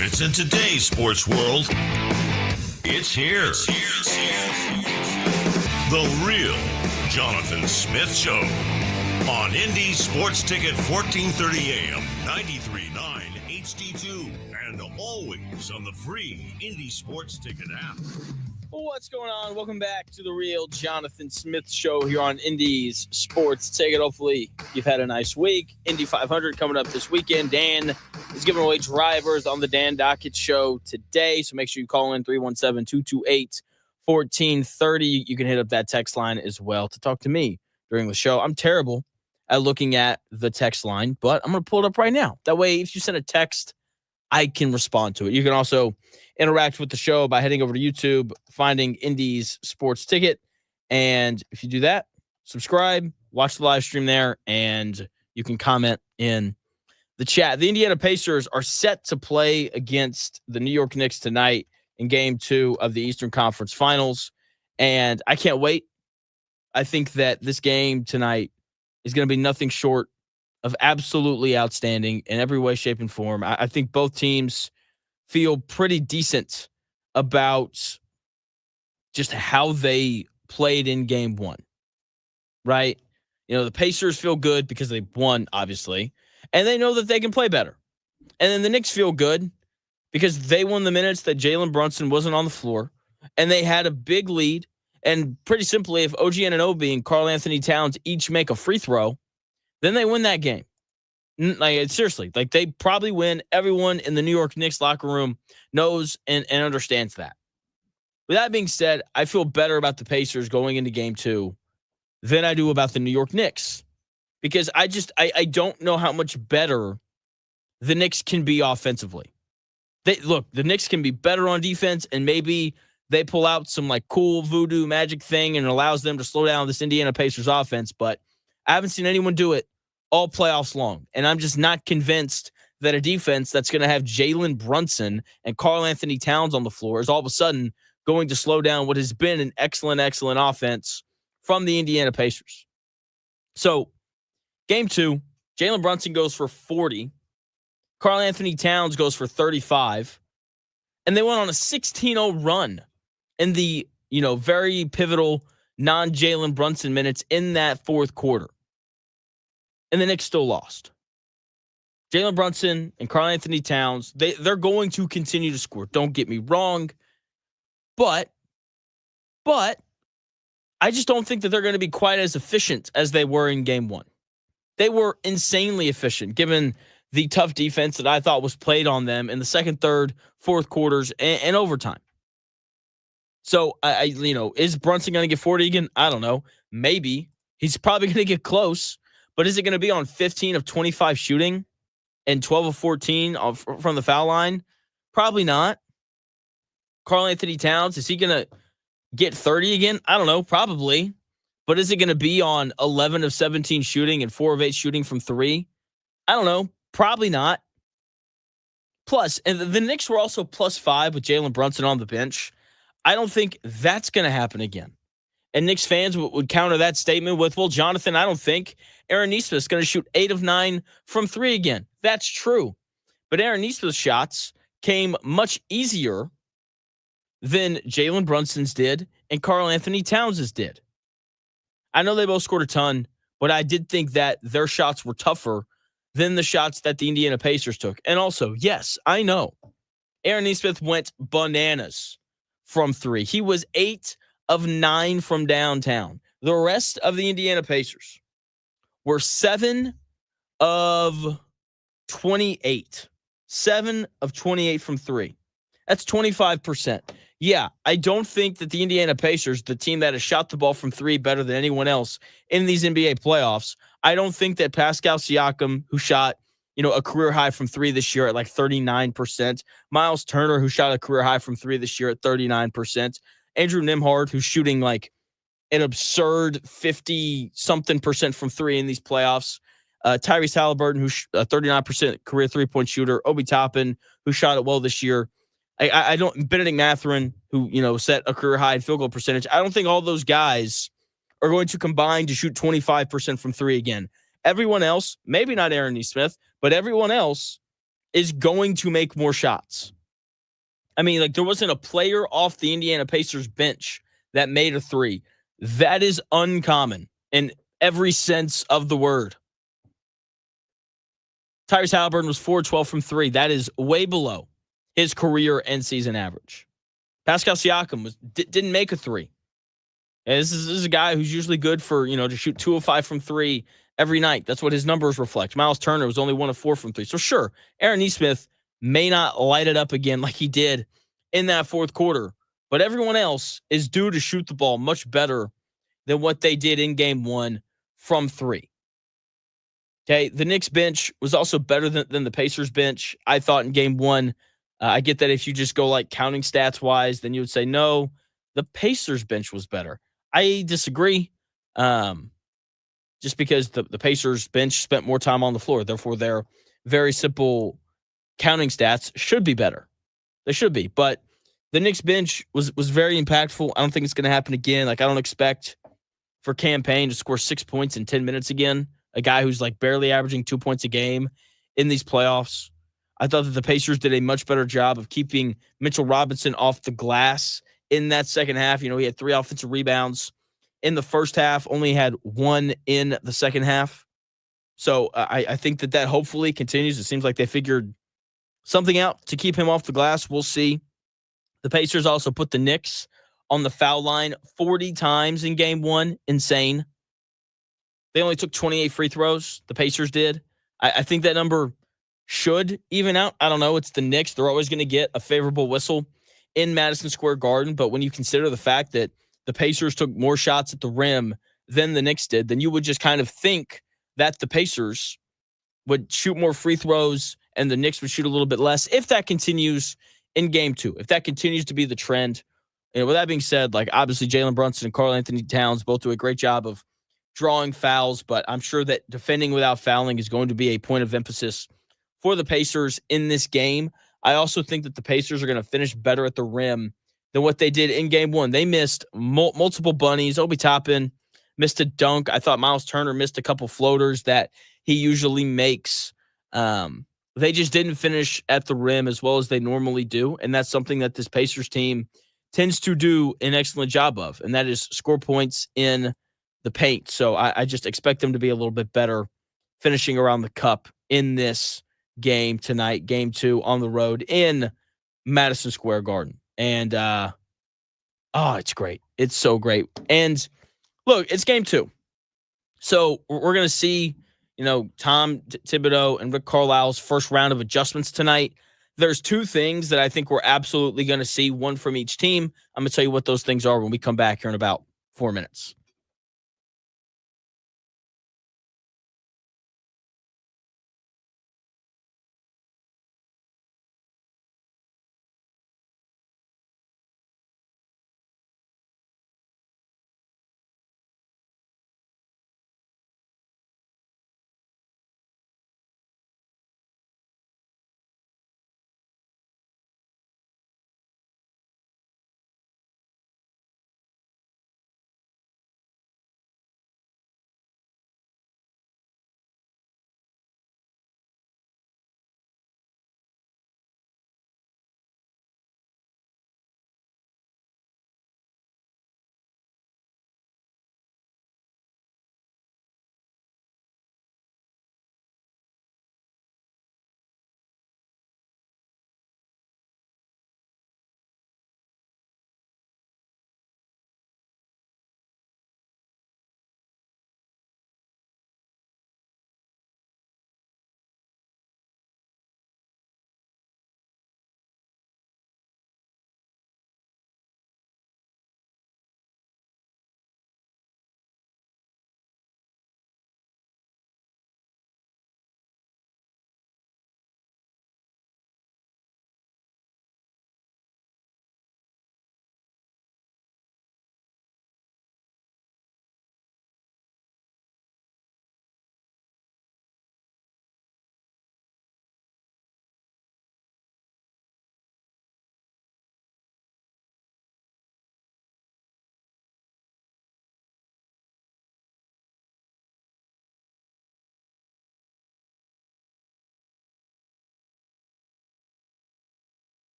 If it's in today's sports world, it's here. The Real Jonathan Smith Show on Indy Sports Ticket 1430 AM, 93.9 HD2, and always on the free Indy Sports Ticket app. What's going on? Welcome back to the Real Jonathan Smith Show here on Indy's Sports Ticket. Hopefully you've had a nice week. Indy 500 coming up this weekend. Dan is giving away drivers on the Dan Dockett Show today, so make sure you call in 317-228-1430. You can hit up that text line as well to talk to me during the show. I'm terrible at looking at the text line, but I'm going to pull it up right now. That way, if you send a text, I can respond to it. You can also interact with the show by heading over to YouTube, finding Indy's Sports Ticket. And if you do that, subscribe, watch the live stream there, and you can comment in the chat. The Indiana Pacers are set to play against the New York Knicks tonight in Game 2 of the Eastern Conference Finals. And I can't wait. I think that this game tonight is going to be nothing short of absolutely outstanding in every way, shape, and form. I think both teams feel pretty decent about just how they played in Game 1, right? You know, the Pacers feel good because they won, obviously, and they know that they can play better. And then the Knicks feel good because they won the minutes that Jalen Brunson wasn't on the floor, and they had a big lead. And pretty simply, if OG Anunoby and Karl Anthony Towns each make a free throw, then they win that game. Like, seriously, like they probably win. Everyone in the New York Knicks locker room knows and understands that. With that being said, I feel better about the Pacers going into Game 2 than I do about the New York Knicks, because I don't know how much better the Knicks can be offensively. The Knicks can be better on defense, and maybe they pull out some like cool voodoo magic thing and it allows them to slow down this Indiana Pacers offense, but I haven't seen anyone do it all playoffs long. And I'm just not convinced that a defense that's going to have Jalen Brunson and Karl Anthony Towns on the floor is all of a sudden going to slow down what has been an excellent offense from the Indiana Pacers. So, Game 2, Jalen Brunson goes for 40. Karl Anthony Towns goes for 35. And they went on a 16-0 run in the, very pivotal non-Jalen Brunson minutes in that fourth quarter. And the Knicks still lost. Jalen Brunson and Karl Anthony Towns, they're going to continue to score. Don't get me wrong. But I just don't think that they're going to be quite as efficient as they were in Game 1. They were insanely efficient, given the tough defense that I thought was played on them in the second, third, fourth quarters, and overtime. So, is Brunson going to get 40 again? I don't know. Maybe. He's probably going to get close. But is it going to be on 15 of 25 shooting and 12 of 14 from the foul line? Probably not. Karl Anthony Towns, is he going to get 30 again? I don't know. Probably. But is it going to be on 11 of 17 shooting and 4 of 8 shooting from 3? I don't know. Probably not. Plus, and the Knicks were also +5 with Jalen Brunson on the bench. I don't think that's going to happen again. And Knicks fans would counter that statement with, well, Jonathan, I don't think Aaron Nesmith is going to shoot 8 of 9 from 3 again. That's true. But Aaron Nesmith's shots came much easier than Jalen Brunson's did and Karl Anthony Towns' did. I know they both scored a ton, but I did think that their shots were tougher than the shots that the Indiana Pacers took. And also, yes, I know, Aaron Nesmith went bananas from 3. He was 8 of 9 from downtown. The rest of the Indiana Pacers were 7 of 28. 7 of 28 from 3. That's 25%. Yeah, I don't think that the Indiana Pacers, the team that has shot the ball from 3 better than anyone else in these NBA playoffs, I don't think that Pascal Siakam, who shot, a career high from 3 this year at like 39%, Miles Turner, who shot a career high from 3 this year at 39%, Andrew Nembhard, who's shooting like an absurd 50-something% from 3 in these playoffs, Tyrese Halliburton, who's a 39% career three-point shooter, Obi Toppin, who shot it well this year. I don't, Benedict Mathurin, who set a career high in field goal percentage. I don't think all those guys are going to combine to shoot 25% from 3 again. Everyone else, maybe not Aaron Nesmith, but everyone else is going to make more shots. I mean, like, there wasn't a player off the Indiana Pacers bench that made a three. That is uncommon in every sense of the word. Tyrese Halliburton was 4-12 from three. That is way below his career and season average. Pascal Siakam didn't make a three. And this is a guy who's usually good for, to shoot 2 of 5 from three every night. That's what his numbers reflect. Miles Turner was only 1 of 4 from three. So sure, Aaron Nesmith may not light it up again like he did in that fourth quarter, but everyone else is due to shoot the ball much better than what they did in game one from three. Okay, the Knicks bench was also better than the Pacers bench, I thought, in game one. I get that if you just go like counting stats wise, then you would say, no, the Pacers bench was better. I disagree. Just because the Pacers bench spent more time on the floor. Therefore, their very simple counting stats should be better. They should be. But the Knicks bench was very impactful. I don't think it's going to happen again. Like, I don't expect for Campaign to score 6 points in 10 minutes again. A guy who's like barely averaging 2 points a game in these playoffs. I thought that the Pacers did a much better job of keeping Mitchell Robinson off the glass in that second half. He had 3 offensive rebounds in the first half, only had 1 in the second half. So I think that hopefully continues. It seems like they figured something out to keep him off the glass. We'll see. The Pacers also put the Knicks on the foul line 40 times in game one. Insane. They only took 28 free throws. The Pacers did. I think that number should even out. I don't know. It's the Knicks. They're always going to get a favorable whistle in Madison Square Garden. But when you consider the fact that the Pacers took more shots at the rim than the Knicks did, then you would just kind of think that the Pacers would shoot more free throws and the Knicks would shoot a little bit less if that continues in game two. If that continues to be the trend. With that being said, like, obviously Jalen Brunson and Karl Anthony Towns both do a great job of drawing fouls, but I'm sure that defending without fouling is going to be a point of emphasis for the Pacers in this game. I also think that the Pacers are going to finish better at the rim than what they did in game one. They missed multiple bunnies. Obi Toppin missed a dunk. I thought Miles Turner missed a couple floaters that he usually makes. They just didn't finish at the rim as well as they normally do, and that's something that this Pacers team tends to do an excellent job of, and that is score points in the paint. So I just expect them to be a little bit better finishing around the cup in this game tonight, game two on the road in Madison Square Garden. And, it's great. It's so great. And look, it's game two. So we're going to see, Tom Thibodeau and Rick Carlisle's first round of adjustments tonight. There's 2 things that I think we're absolutely going to see, one from each team. I'm going to tell you what those things are when we come back here in about 4 minutes.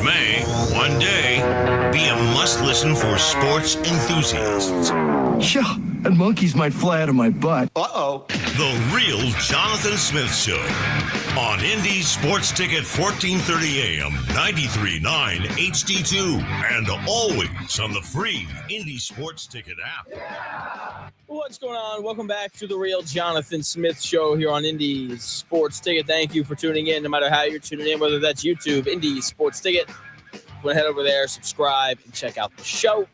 may, one day, be a must-listen for sports enthusiasts. Yeah, and monkeys might fly out of my butt. Uh-oh. The Real Jonathan Smith Show on Indy Sports Ticket 1430 AM, 93.9 HD2, and always on the free Indy Sports Ticket app. What's going on? Welcome back to the Real Jonathan Smith Show here on Indy Sports Ticket. Thank you for tuning in, no matter how you're tuning in, whether that's YouTube, Indy Sports Ticket. Go head over there, subscribe, and check out the show.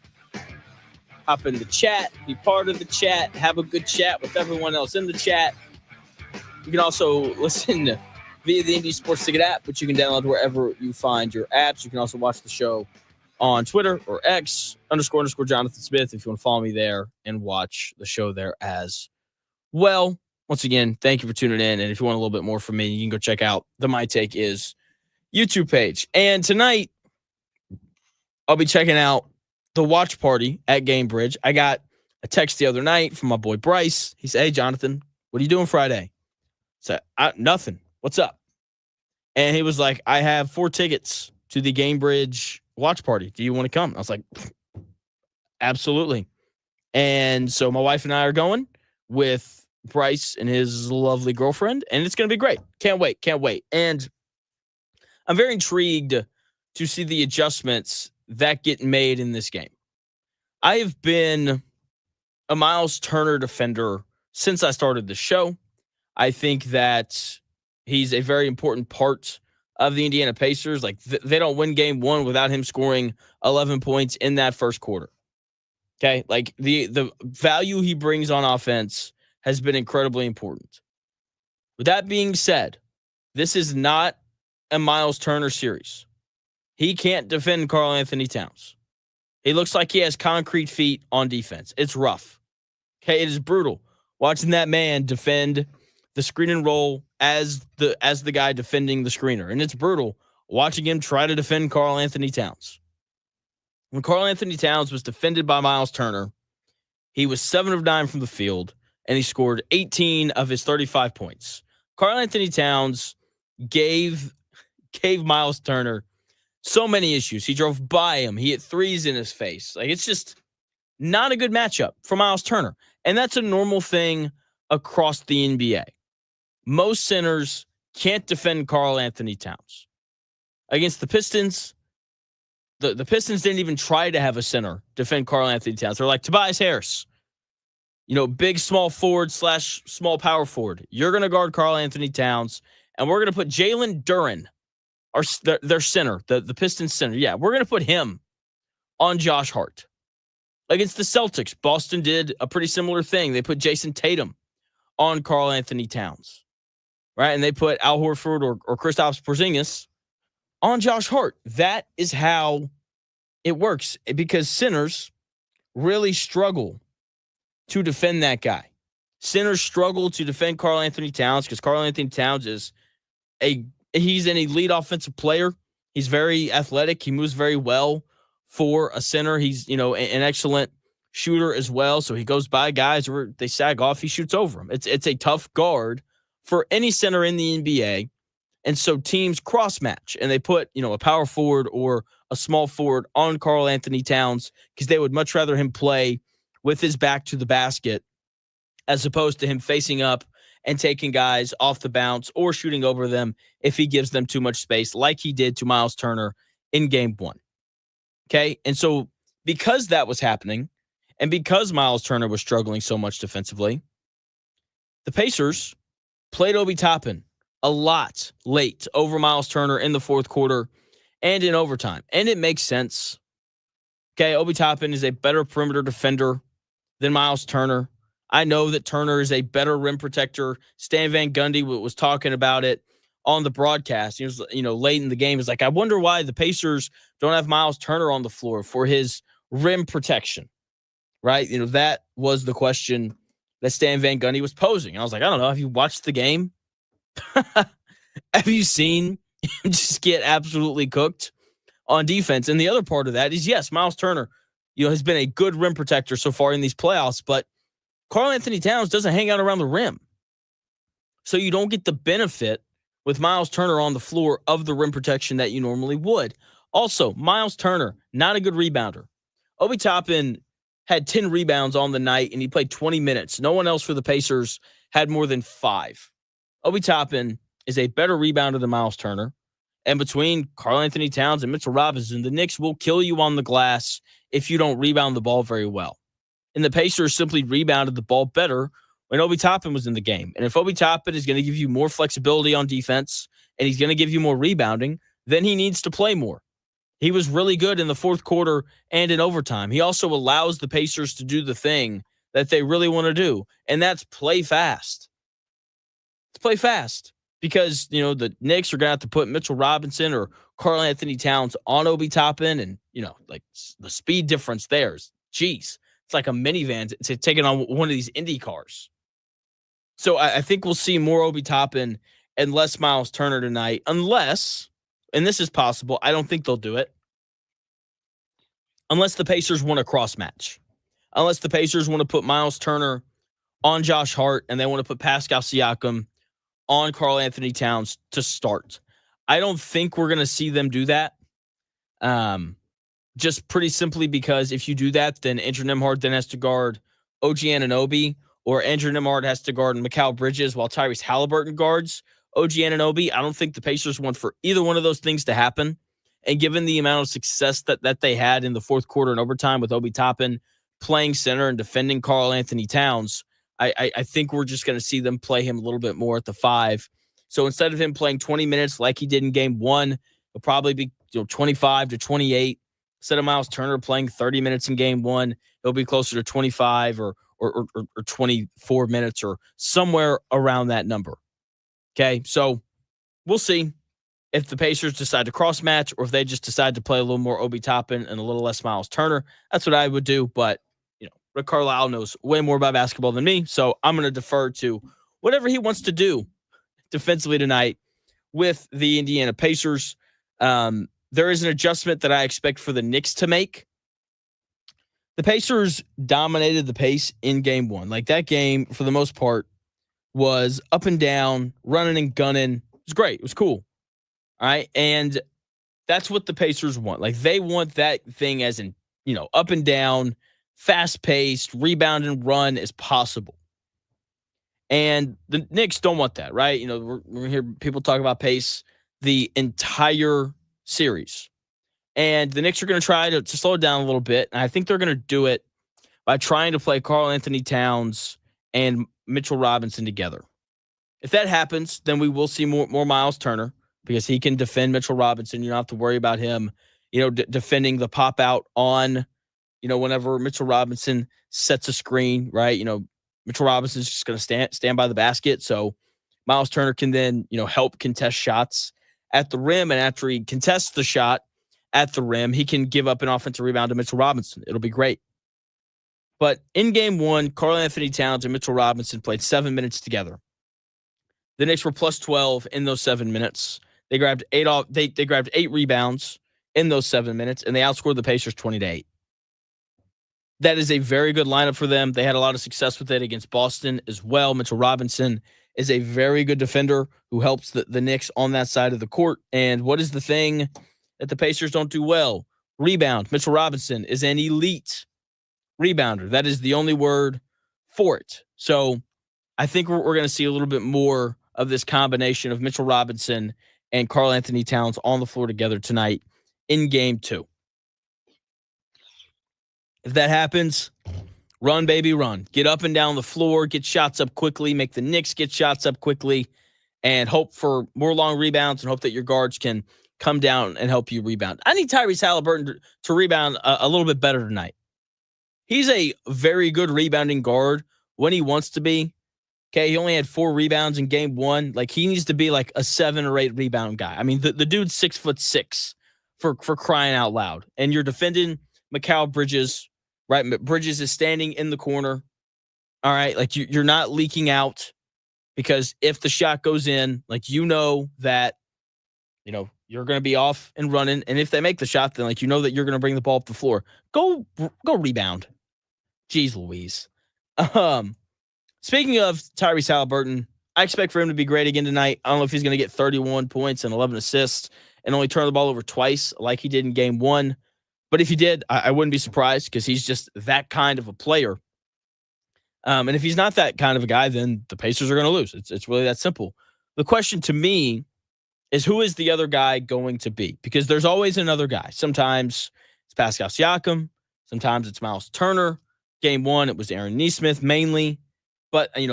Hop in the chat, be part of the chat, have a good chat with everyone else in the chat. You can also listen via the Indy Sports Ticket app, which you can download wherever you find your apps. You can also watch the show on Twitter or X __ Jonathan Smith if you want to follow me there and watch the show there as well. Once again, thank you for tuning in. And if you want a little bit more from me, you can go check out the My Take Is YouTube page. And tonight, I'll be checking out the watch party at Gamebridge. I got a text the other night from my boy Bryce. He said, "Hey, Jonathan, what are you doing Friday?" I said, "Nothing. What's up?" And he was like, "I have 4 tickets to the Gamebridge watch party. Do you want to come?" I was like, "Absolutely." And so my wife and I are going with Bryce and his lovely girlfriend, and it's going to be great. Can't wait. And I'm very intrigued to see the adjustments that get made in this game. I have been a Miles Turner defender since I started the show. I think that he's a very important part of the Indiana Pacers. Like, they don't win game 1 without him scoring 11 points in that first quarter. Okay? Like, the value he brings on offense has been incredibly important. With that being said, this is not a Miles Turner series. He can't defend Karl Anthony Towns. He looks like he has concrete feet on defense. It's rough. Okay, it is brutal watching that man defend the screen and roll as the guy defending the screener. And it's brutal watching him try to defend Karl Anthony Towns. When Karl Anthony Towns was defended by Miles Turner, he was 7 of 9 from the field, and he scored 18 of his 35 points. Karl Anthony Towns gave Miles Turner so many issues. He drove by him. He hit threes in his face. Like, it's just not a good matchup for Miles Turner. And that's a normal thing across the NBA. Most centers can't defend Karl Anthony Towns. Against the Pistons, the Pistons didn't even try to have a center defend Karl Anthony Towns. They're like, Tobias Harris, big small forward / small power forward. You're going to guard Karl Anthony Towns, and we're going to put Jalen Duren, their center, the Pistons center. Yeah, we're going to put him on Josh Hart. Against the Celtics, Boston did a pretty similar thing. They put Jason Tatum on Karl Anthony Towns, right? And they put Al Horford or Kristaps Porzingis on Josh Hart. That is how it works, because centers really struggle to defend that guy. Centers struggle to defend Karl Anthony Towns because Karl Anthony Towns he's an elite offensive player. He's very athletic. He moves very well for a center. He's, an excellent shooter as well. So he goes by guys where they sag off, he shoots over them. It's a tough guard for any center in the NBA. And so teams cross match and they put, a power forward or a small forward on Karl Anthony Towns because they would much rather him play with his back to the basket as opposed to him facing up and taking guys off the bounce or shooting over them if he gives them too much space, like he did to Miles Turner in game 1. Okay? And so because that was happening, and because Miles Turner was struggling so much defensively, the Pacers played Obi Toppin a lot late over Miles Turner in the fourth quarter and in overtime. And it makes sense. Okay, Obi Toppin is a better perimeter defender than Miles Turner. I know that Turner is a better rim protector. Stan Van Gundy was talking about it on the broadcast. He was, late in the game. He's like, I wonder why the Pacers don't have Miles Turner on the floor for his rim protection, right? That was the question that Stan Van Gundy was posing. I was like, I don't know. Have you watched the game? Have you seen him just get absolutely cooked on defense? And the other part of that is, yes, Miles Turner, has been a good rim protector so far in these playoffs, but Karl Anthony Towns doesn't hang out around the rim. So you don't get the benefit with Miles Turner on the floor of the rim protection that you normally would. Also, Miles Turner, not a good rebounder. Obi Toppin had 10 rebounds on the night, and he played 20 minutes. No one else for the Pacers had more than 5. Obi Toppin is a better rebounder than Miles Turner. And between Karl-Anthony Towns and Mitchell Robinson, the Knicks will kill you on the glass if you don't rebound the ball very well. And the Pacers simply rebounded the ball better when Obi Toppin was in the game. And if Obi Toppin is going to give you more flexibility on defense and he's going to give you more rebounding, then he needs to play more. He was really good in the fourth quarter and in overtime. He also allows the Pacers to do the thing that they really want to do, and that's play fast. Let's play fast because, the Knicks are going to have to put Mitchell Robinson or Karl-Anthony Towns on Obi Toppin, and, like the speed difference there is, geez, it's like a minivan to taking on one of these Indy cars. So I think we'll see more Obi Toppin and less Miles Turner tonight, unless, and this is possible, I don't think they'll do it, unless the Pacers want a cross match. Unless the Pacers want to put Miles Turner on Josh Hart and they want to put Pascal Siakam on Karl-Anthony Towns to start. I don't think we're going to see them do that. Just pretty simply because if you do that, then Andrew Nembhard then has to guard OG Anunoby, or Andrew Nembhard has to guard Mikal Bridges while Tyrese Halliburton guards OG Anunoby. I don't think the Pacers want for either one of those things to happen. And given the amount of success that they had in the fourth quarter and overtime with Obi Toppin playing center and defending Karl-Anthony Towns, I think we're just going to see them play him a little bit more at the 5. So instead of him playing 20 minutes like he did in game 1, it'll probably be 25 to 28. Instead of Miles Turner playing 30 minutes in game 1, it'll be closer to 25 or 24 minutes or somewhere around that number. Okay, so we'll see if the Pacers decide to cross match or if they just decide to play a little more Obi Toppin and a little less Miles Turner. That's what I would do, but Rick Carlisle knows way more about basketball than me, so I'm going to defer to whatever he wants to do defensively tonight with the Indiana Pacers. There is an adjustment that I expect for the Knicks to make. The Pacers dominated the pace in game 1. Like, that game, for the most part, was up and down, running and gunning. It was great. It was cool. All right, and that's what the Pacers want. Like, they want that thing as in, up and down, fast-paced, rebound and run as possible. And the Knicks don't want that, right? We're going to hear people talk about pace the entire series. And the Knicks are going to try to slow it down a little bit. And I think they're going to do it by trying to play Karl-Anthony Towns and Mitchell Robinson together. If that happens, then we will see more Miles Turner because he can defend Mitchell Robinson. You don't have to worry about him, defending the pop out on, whenever Mitchell Robinson sets a screen, right? Mitchell Robinson's just going to stand by the basket. So Miles Turner can then, help contest shots at the rim. And after he contests the shot at the rim, he can give up an offensive rebound to Mitchell Robinson. It'll be great. But in game 1, Karl-Anthony Towns and Mitchell Robinson played 7 minutes together. The Knicks were plus 12 in those 7 minutes. They grabbed 8 rebounds in those 7 minutes, and they outscored the Pacers 20-8. That is a very good lineup for them. They had a lot of success with it against Boston as well. Mitchell Robinson is a very good defender who helps the Knicks on that side of the court. And what is the thing that the Pacers don't do well? Rebound. Mitchell Robinson is an elite rebounder. That is the only word for it. So I think we're going to see a little bit more of this combination of Mitchell Robinson and Karl-Anthony Towns on the floor together tonight in game 2. If that happens, run, baby, run. Get up and down the floor, get shots up quickly, make the Knicks get shots up quickly, and hope for more long rebounds and hope that your guards can come down and help you rebound. I need Tyrese Halliburton to rebound a little bit better tonight. He's a very good rebounding guard when he wants to be. Okay, he only had 4 rebounds in game 1. Like, he needs to be like a 7 or 8 rebound guy. I mean, the dude's 6'6" for crying out loud. And you're defending Mikal Bridges, right? Bridges is standing in the corner. All right, like you're not leaking out because if the shot goes in, like that, you're going to be off and running. And if they make the shot, then that you're going to bring the ball up the floor. Go rebound. Jeez Louise. Speaking of Tyrese Halliburton, I expect for him to be great again tonight. I don't know if he's going to get 31 points and 11 assists and only turn the ball over twice like he did in game one. But if he did, I wouldn't be surprised because he's just that kind of a player. And if he's not that kind of a guy, then the Pacers are going to lose. It's really that simple. The question to me is, who is the other guy going to be? Because there's always another guy. Sometimes it's Pascal Siakam. Sometimes it's Miles Turner. Game one, it was Aaron Nesmith mainly. But, a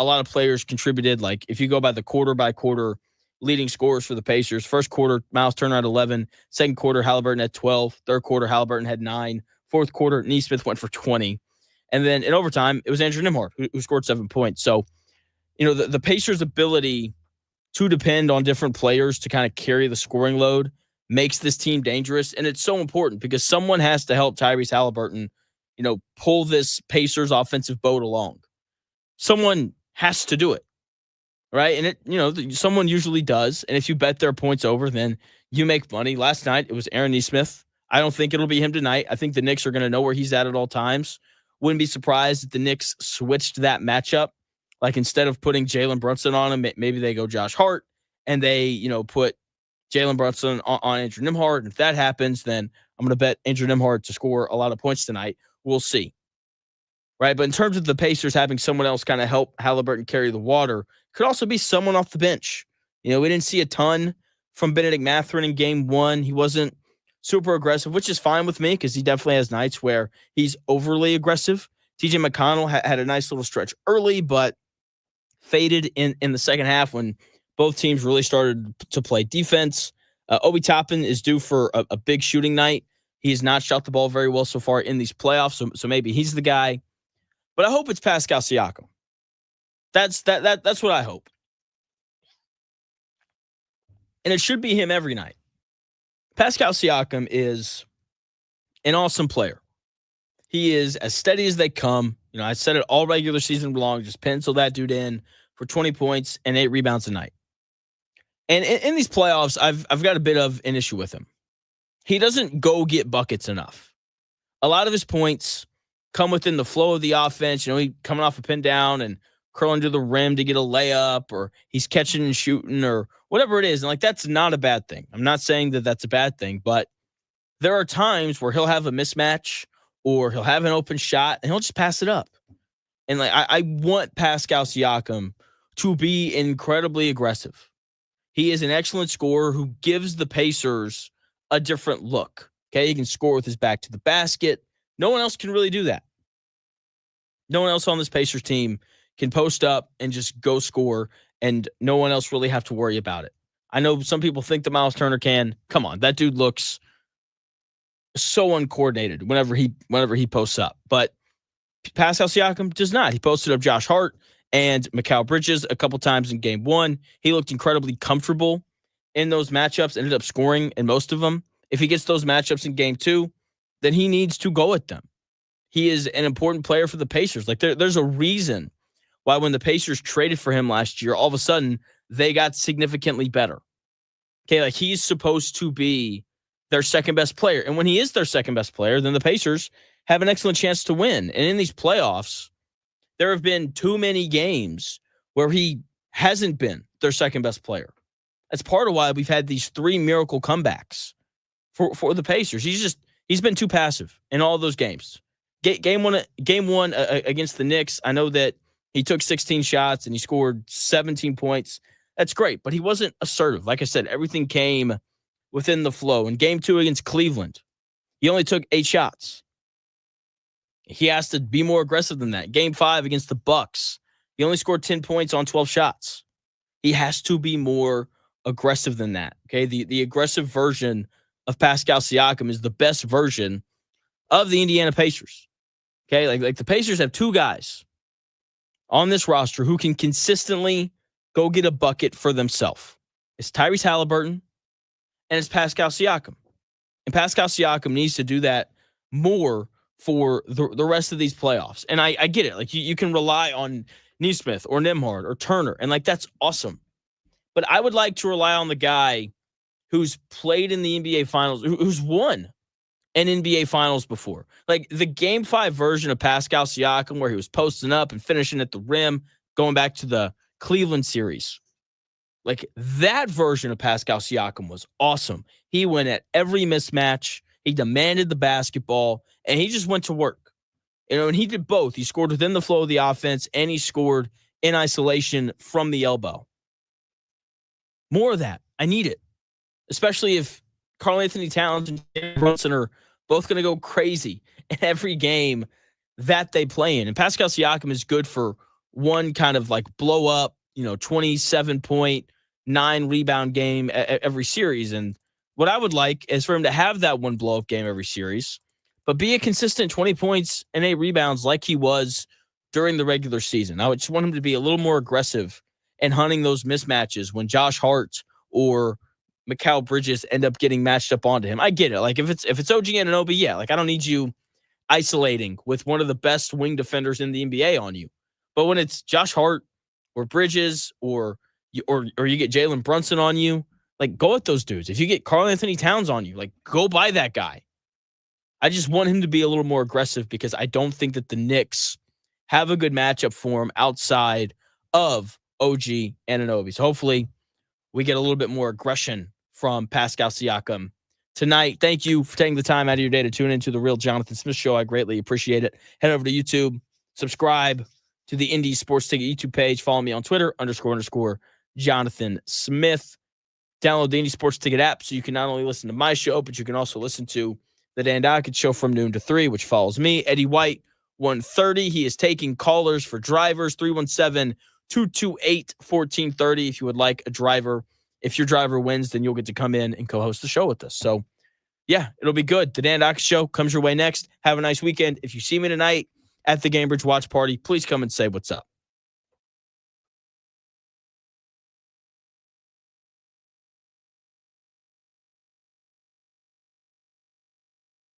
lot of players contributed. Like, if you go by the quarter-by-quarter leading scorers for the Pacers, first quarter, Miles Turner had 11. Second quarter, Halliburton had 12. Third quarter, Halliburton had 9. Fourth quarter, Nesmith went for 20. And then in overtime, it was Andrew Nembhard who scored 7 points. So, the Pacers' ability to depend on different players to kind of carry the scoring load makes this team dangerous. And it's so important because someone has to help Tyrese Halliburton, pull this Pacers offensive boat along. Someone has to do it, right? And someone usually does. And if you bet their points over, then you make money. Last night, it was Aaron Nesmith. I don't think it'll be him tonight. I think the Knicks are going to know where he's at all times. Wouldn't be surprised if the Knicks switched that matchup. Like, instead of putting Jalen Brunson on him, maybe they go Josh Hart and they, put Jalen Brunson on Andrew Nembhard. And if that happens, then I'm going to bet Andrew Nembhard to score a lot of points tonight. We'll see. Right? But in terms of the Pacers having someone else kind of help Halliburton carry the water, could also be someone off the bench. We didn't see a ton from Benedict Mathurin in game one. He wasn't super aggressive, which is fine with me because he definitely has nights where he's overly aggressive. TJ McConnell had a nice little stretch early, but faded in the second half when both teams really started to play defense. Obi Toppin is due for a big shooting night. He has not shot the ball very well so far in these playoffs, so maybe he's the guy. But I hope it's Pascal Siakam. That's what I hope. And it should be him every night. Pascal Siakam is an awesome player. He is as steady as they come. I said it all regular season long. Just pencil that dude in for 20 points and 8 rebounds a night. And in these playoffs, I've got a bit of an issue with him. He doesn't go get buckets enough. A lot of his points come within the flow of the offense. He coming off a pin down and curling to the rim to get a layup, or he's catching and shooting, or whatever it is. And that's not a bad thing. I'm not saying that that's a bad thing, but there are times where he'll have a mismatch or he'll have an open shot and he'll just pass it up. And I want Pascal Siakam to be incredibly aggressive. He is an excellent scorer who gives the Pacers a different look. Okay, he can score with his back to the basket. No one else can really do that. No one else on this Pacers team can post up and just go score, and no one else really have to worry about it. I know some people think that Miles Turner can. Come on, that dude looks so uncoordinated whenever he posts up. But Pascal Siakam does not. He posted up Josh Hart and Mikal Bridges a couple times in game one. He looked incredibly comfortable in those matchups, ended up scoring in most of them. If he gets those matchups in game two, then he needs to go at them. He is an important player for the Pacers. There's a reason why when the Pacers traded for him last year, all of a sudden they got significantly better. Okay, he's supposed to be their second best player. And when he is their second best player, then the Pacers have an excellent chance to win. And in these playoffs, there have been too many games where he hasn't been their second best player. That's part of why we've had these 3 miracle comebacks for the Pacers. He's been too passive in all those games. Game one against the Knicks, I know that he took 16 shots and he scored 17 points. That's great, but he wasn't assertive. Like I said, everything came within the flow. In game 2 against Cleveland, he only took 8 shots. He has to be more aggressive than that. Game 5 against the Bucks, he only scored 10 points on 12 shots. He has to be more aggressive than that. Okay, the aggressive version of Pascal Siakam is the best version of the Indiana Pacers. Okay, like the Pacers have 2 guys on this roster who can consistently go get a bucket for themselves. It's Tyrese Halliburton and it's Pascal Siakam. And Pascal Siakam needs to do that more for the rest of these playoffs. And I get it. You can rely on Nesmith or Nembhard or Turner, and that's awesome. But I would like to rely on the guy who's played in the NBA Finals, who's won an NBA Finals before. The Game 5 version of Pascal Siakam where he was posting up and finishing at the rim, going back to the Cleveland series. Like, that version of Pascal Siakam was awesome. He went at every mismatch. He demanded the basketball, and he just went to work. And he did both. He scored within the flow of the offense, and he scored in isolation from the elbow. More of that. I need it, especially if Karl-Anthony Towns and Jalen Brunson are both going to go crazy in every game that they play in. And Pascal Siakam is good for one kind of like blow up, 27.9 rebound game every series. And what I would like is for him to have that one blow up game every series, but be a consistent 20 points and 8 rebounds like he was during the regular season. I would just want him to be a little more aggressive and hunting those mismatches when Josh Hart or Mikal Bridges end up getting matched up onto him. I get it. Like, if it's OG Anunoby, yeah, like, I don't need you isolating with one of the best wing defenders in the NBA on you. But when it's Josh Hart or Bridges or you get Jalen Brunson on you, like, go at those dudes. If you get Karl-Anthony Towns on you, like, go by that guy. I just want him to be a little more aggressive because I don't think that the Knicks have a good matchup for him outside of OG Anunoby. So hopefully we get a little bit more aggression from Pascal Siakam tonight. Thank you for taking the time out of your day to tune into the Real Jonathan Smith Show. I greatly appreciate it. Head over to YouTube, subscribe to the Indy Sports Ticket YouTube page. Follow me on Twitter, _ Jonathan Smith. Download the Indy Sports Ticket app so you can not only listen to my show, but you can also listen to the Dan Dockett Show from noon to 3, which follows me, Eddie White, 1:30. He is taking callers for drivers, 317-228-1430 if you would like a driver. If your driver wins, then you'll get to come in and co-host the show with us. So, yeah, it'll be good. The Dan Dockett Show comes your way next. Have a nice weekend. If you see me tonight at the Gamebridge Watch Party, please come and say what's up.